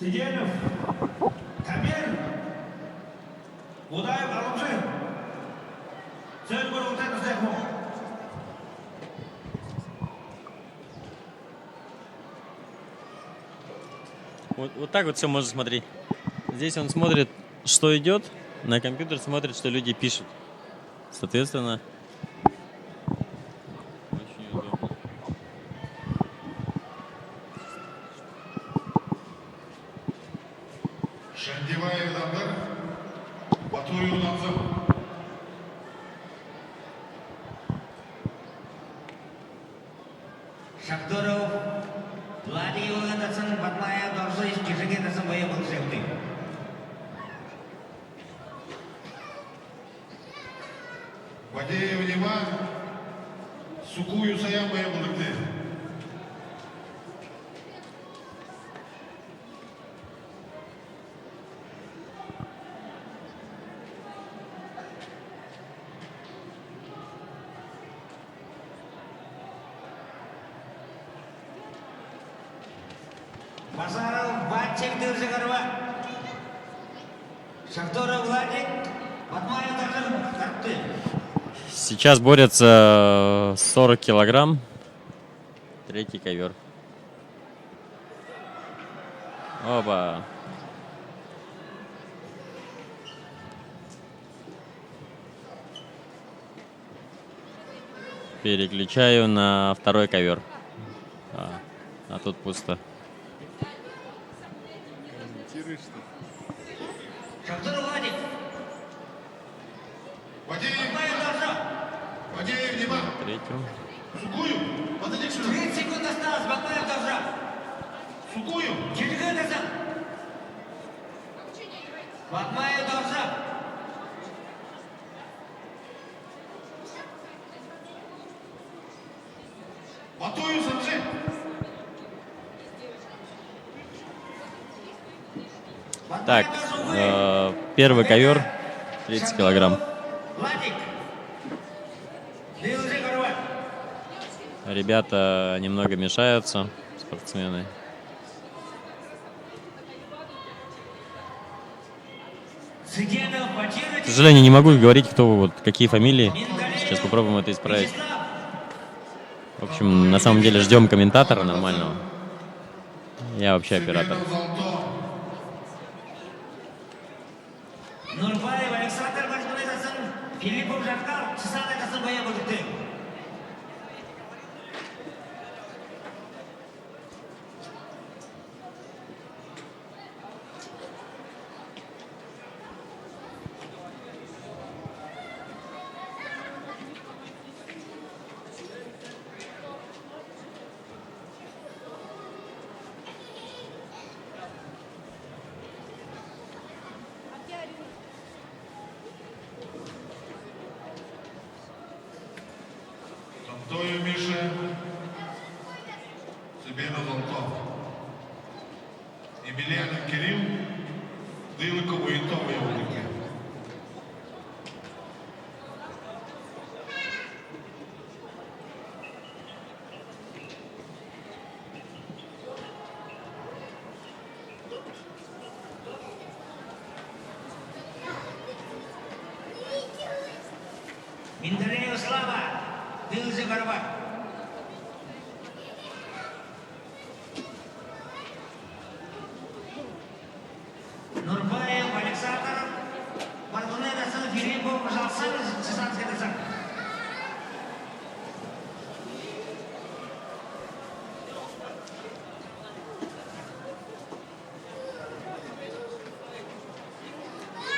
Sejena Tamir Boday Balamji Serena Burgulten Rasne Khomong. Вот так вот все можно смотреть. Здесь он смотрит, что идет, на компьютер смотрит, что люди пишут. Соответственно, очень удобно. Шандибаев Дандар, Батуев Данзар. Шахторов, Владимир Владимирович, Батмаев, Доржевич, Чижигин, боя был шефты. Вадеев Иван, Сукую Саям боя был Базаров, Батчик, Дыржигарова. Шахторов, Владик, Батмаев, Доржевич, Карты. Сейчас борются 40 килограмм. Третий ковер. Оба. Переключаю на второй ковер. А тут пусто. Шахторов, Владик. Вадеев, Батмаев, Доржев. Вадеев Иван, Третью. Сукую, подойди к сюда. 30 секунд осталось, Батмаев, Доржев. Сукую, Чижигин, Батмаев, Доржев. Батую Санжи. Так, первый ковер 30 килограмм. Владик. Дыржигарова. Ребята немного мешаются, спортсмены. Сыгенов, К сожалению, не могу говорить, кто вот, какие фамилии. Сейчас попробуем это исправить. В общем, на самом деле ждем комментатора нормального. Я вообще оператор. Нурбаев, Александр Башбулетович, Филиппов, Жаркар, Чесана, Касымбая, Бузыкты. Антою Миша, Сибиру Золотов. Емельянов Кирилл, Диликову і Тові Велике. Миндареев, Слава, Дыржигарова. Нурбаев, Александр, Бартунедович, Филиппов, Жалсан, Чесанский, Дыржак.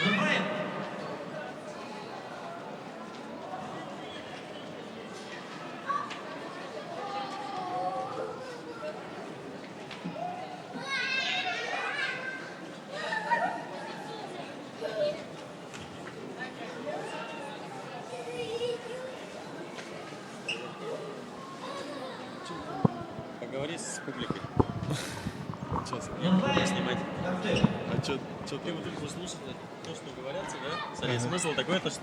Нурбаев. Поговори с публикой. Сейчас. Нурбаев. Снимать. Карты. А что ты вот будешь слушать то, что говорятся, да? Смотри, смысл такой, то что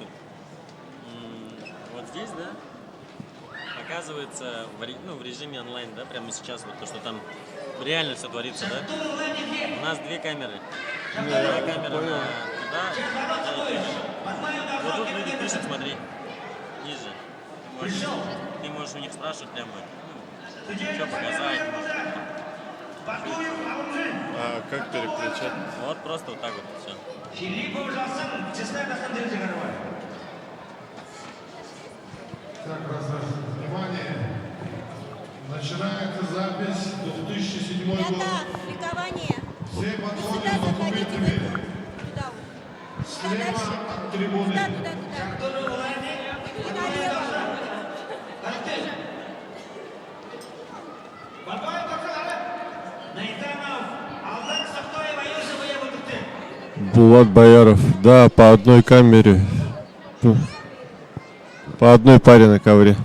вот здесь, да, показывается в режиме онлайн, да, прямо сейчас, вот то, что там реально все творится, да? У нас две камеры. Одна камера туда, вот тут люди пишут, смотри, ниже. Ты можешь у них спрашивать прямо, что показать, А как переключать? вот просто вот так вот, все. Филиппов, Жалсан, Чесна, Касым, Дыржигарова. Так, внимание. Начинается запись 2007 год. Ребята, ликование. Все Вы подходят сюда с заходите, документами. туда вот. Туда Слева дальше. от трибуны. Туда. Шахторов, Владик, И налево. Карты. Булат Бояров. Да, по одной камере. По одной паре на ковре.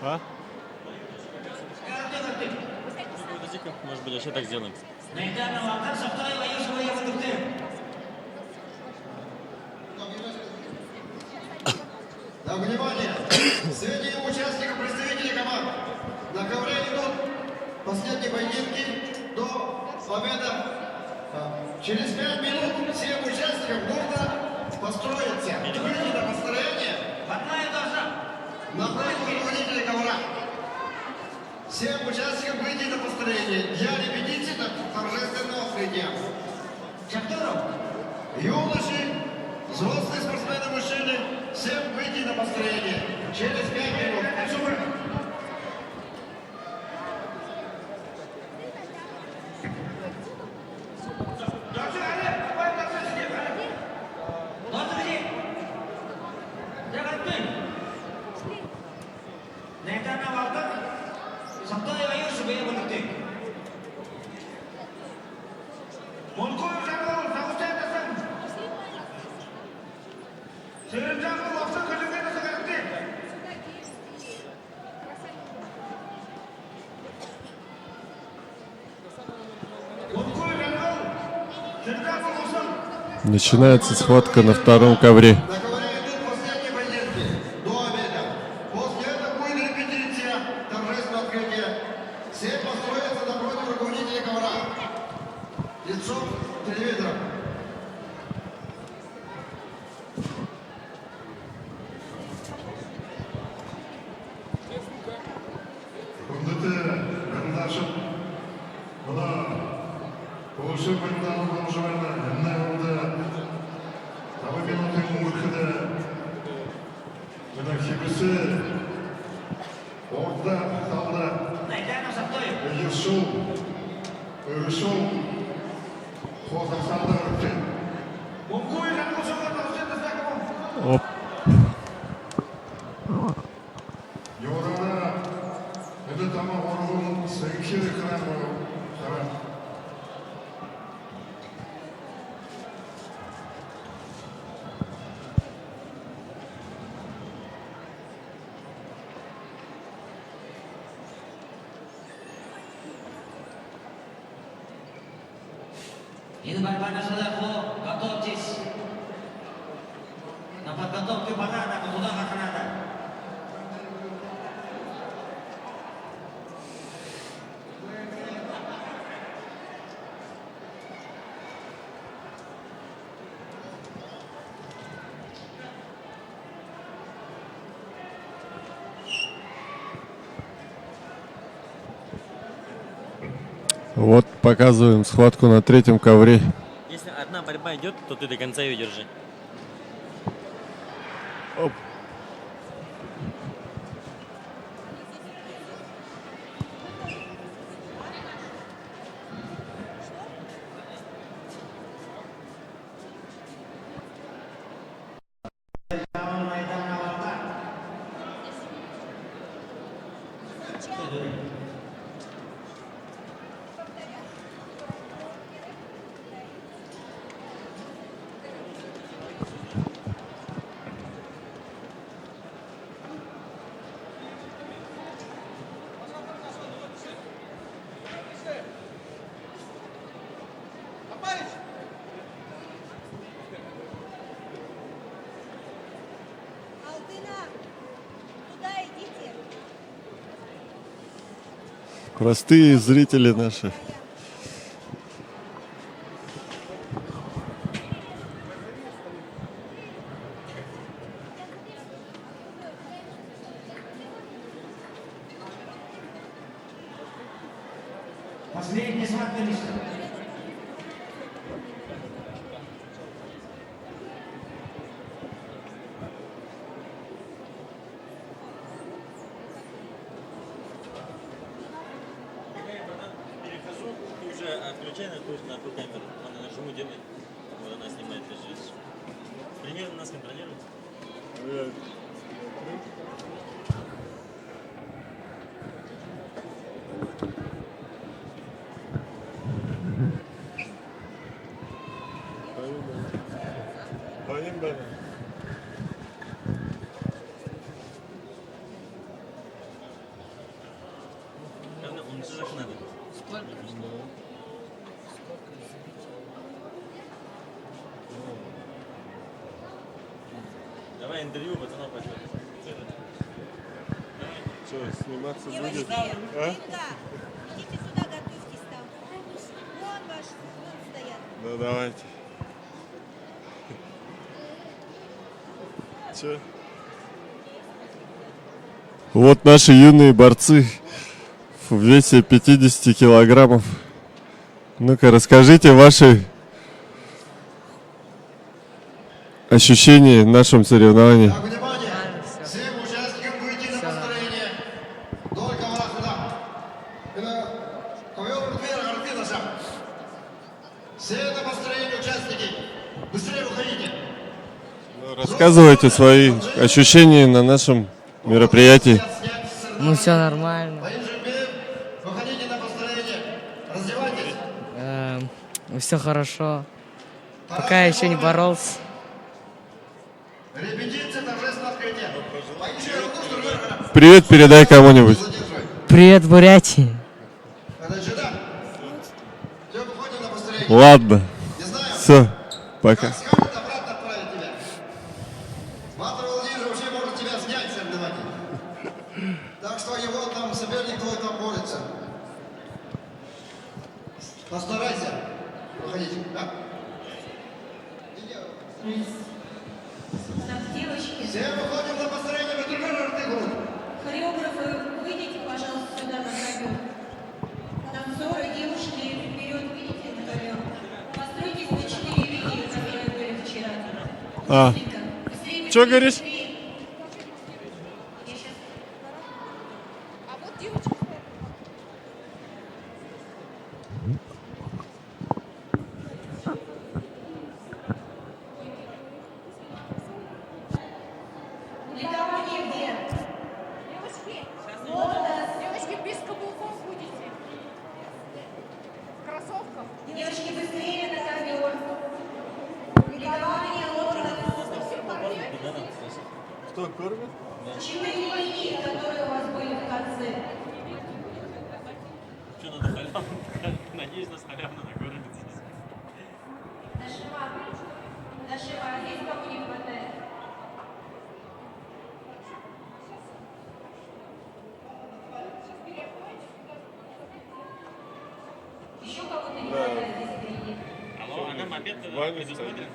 А? Подожди-ка, может быть, вообще так сделаем. Нейтральный Валдар, Савтай, Ваюшева, Явадыхты. На внимание! Среди участников представителей команд на ковре идут последние поединки до победы. Через 5 минут всем участникам нужно построиться. Выйти на построение Одна и та же. напротив руководителя ковра. Всем участникам выйти на построение для репетиции торжественного открытия. Шахтеров. Юноши, взрослые спортсмены-мужчины, всем выйти на построение. Через 5 минут. Дозрели. Явадыхты. Нейтральный Валдар, Савтай, Ваюшева, Явадыхты. Молкоев Жаңыл, Сағыстайдасың. Сырым Жаңыл, Оқсын Көжіңген дасы кәрікті. Молкоев Жаңыл, Сырым Жаңыл, Оқсын. Начинается схватка на втором ковре. На ковре идут последние поединки до обеда. После этого будет репетиция торжественного открытия. Все построятся напротив руководителя ковра. Лицом телевизора. Құрметті қарындашым, мына осы бөлімдағы болжамында мына болды табы минуттың өлкіде мына кебісі орда қалды Нейтральный Савтай. Ершол Ершол Қозақсанды өткен Молкоев Жаңыл, Шоғыр, Сағыстайдасың. Оп. Yorana öde tamam onun sevgili kıran o karan. Ini bagaimana saudaraku, готовьтесь. На подготовке банана, туда как надо. Вот показываем схватку на третьем ковре. Если одна борьба идет, то ты до конца ее держи. Оп. Алтына, туда идите. Простые зрители наши. Последний схватка листа. Перехожу, ты уже отключай на ту камеру. Она нажиму делает. Вот она снимает здесь. Примерно нас контролирует. Давай интервью, пацанов возьмем. Что, сниматься будет? Девочки, Инга, идите сюда, готовьтесь там. Вон ваши, вон стоят. Ну давайте. Че? Вот наши юные борцы в весе 50 килограммов. Ну-ка, расскажите ваши ощущения в нашем соревновании. Так, внимание! Всем участникам выйти на построение. Только вас сюда. Ковер предмера Артинаса. Все на построение участники. Быстрее выходите. Рассказывайте свои ощущения на нашем мероприятии. Ну, все нормально. Выходите на построение. Раздевайтесь. Все хорошо. Пока еще не боролся. Репетиция торжественного открытия. Поищи руку, что вверх. Привет передай кому-нибудь. Привет, Бурятии. Это сюда. Все, выходим на построение. Ладно. Не знаю. Все, пока. Как скажет, обратно отправить тебя. Матер Владимир вообще может тебя снять соревнователь. Так что его там соперник твой там борется. Постарайся. Выходите. Да. Так, девочки, Все выходим на построение ветрогана Артыгру. хореографы, выйдите, пожалуйста, сюда на ковер. Танцоры, девушки, вперед, выйдите на ковер. Постройтесь на 4 линии, которые были вчера. А. Быстрее, Чё говоришь? быстрее. Я щас- А вот девочки. Ликование где? Девочки, Лотос. девочки, без каблуков будете. В кроссовках. Девочки, быстрее на ковер. Ликование, лотос. Что, кормят? 4 линии, которые у вас были в конце. Что надо халявно? Надеюсь, нас халявно накормят здесь. Нашива. Нашива, а здесь кому не хватает? Еще кого-то не хватает здесь впереди. Алло, а нам обед Ваня предусмотрен?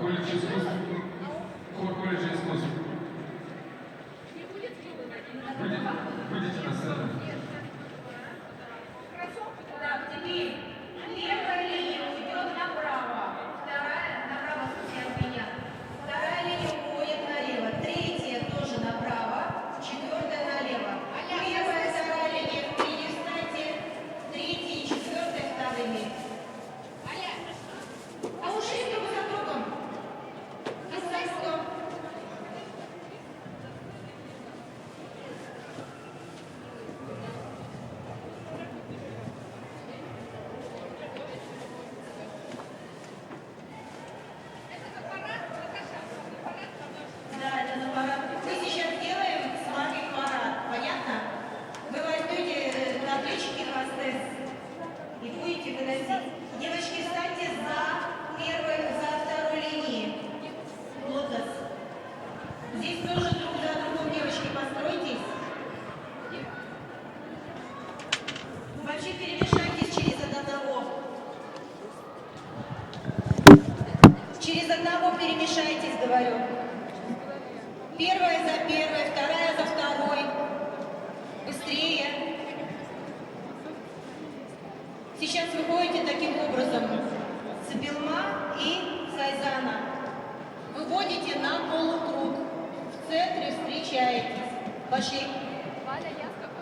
Колледж искусств. Колледж искусств. Выйдите на сцену. Так, теперь первая линия уйдет направо, вторая направо от меня. Вторая линия уходит налево, третья тоже направо, четвертая налево. Первая, вторая линия впереди встаньте, третья и четвертая вторыми. А ушли друг за другом. Остальное. Да, это на парад. Мы сейчас делаем с вами парад, понятно? Вы возьмете таблички хостес и будете выносить. Девочки, встаньте за второй линией. Лотос. Здесь тоже друг за другом, девочки, постройтесь. Вообще перемешайтесь через одного. Через одного перемешайтесь, говорю. Первая за первой, вторая за второй. Быстрее. Сейчас вы ходите таким образом. Цибилма и Сайзана. Выводите на полукруг. В центре встречаетесь. Пошли.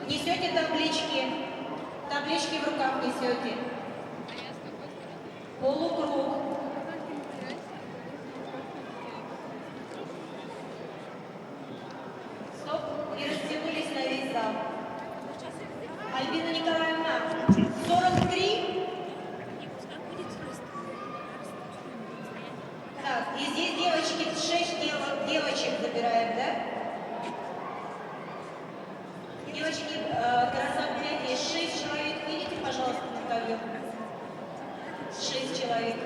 Несете таблички. Таблички в руках несете. Полукруг. Стоп. И растянулись на весь зал. Альбина Николаевна, 43. Так, и здесь девочки, 6 девочек забираем, да? Девочки, красавцы, 6 человек вдвоем. 6 человек.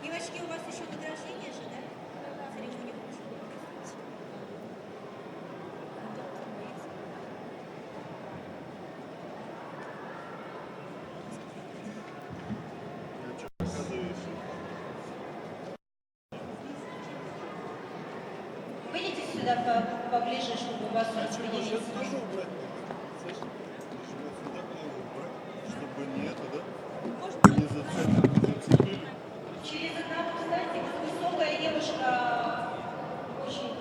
Девочки, у вас еще награждение же, да? Церемония. Выйдите сюда поближе, чтобы вас распределить. Через одного, кстати, вот высокая девушка очень...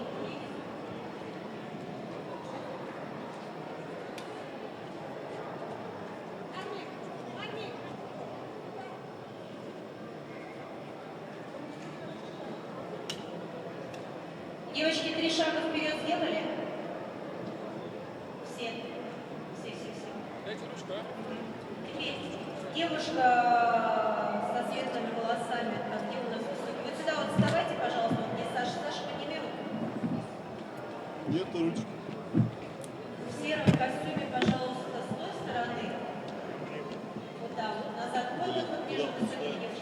Девочки, 3 шага вперед сделали? Все. Дайте ручку, Теперь девушка со светлыми волосами, а где у нас высокий? Вот сюда вот вставайте, пожалуйста, вот мне Саша. Саша, подними руку. Нету ручки. В сером костюме, пожалуйста, с той стороны. Вот так вот, назад. Вот ближе к высокой девушке.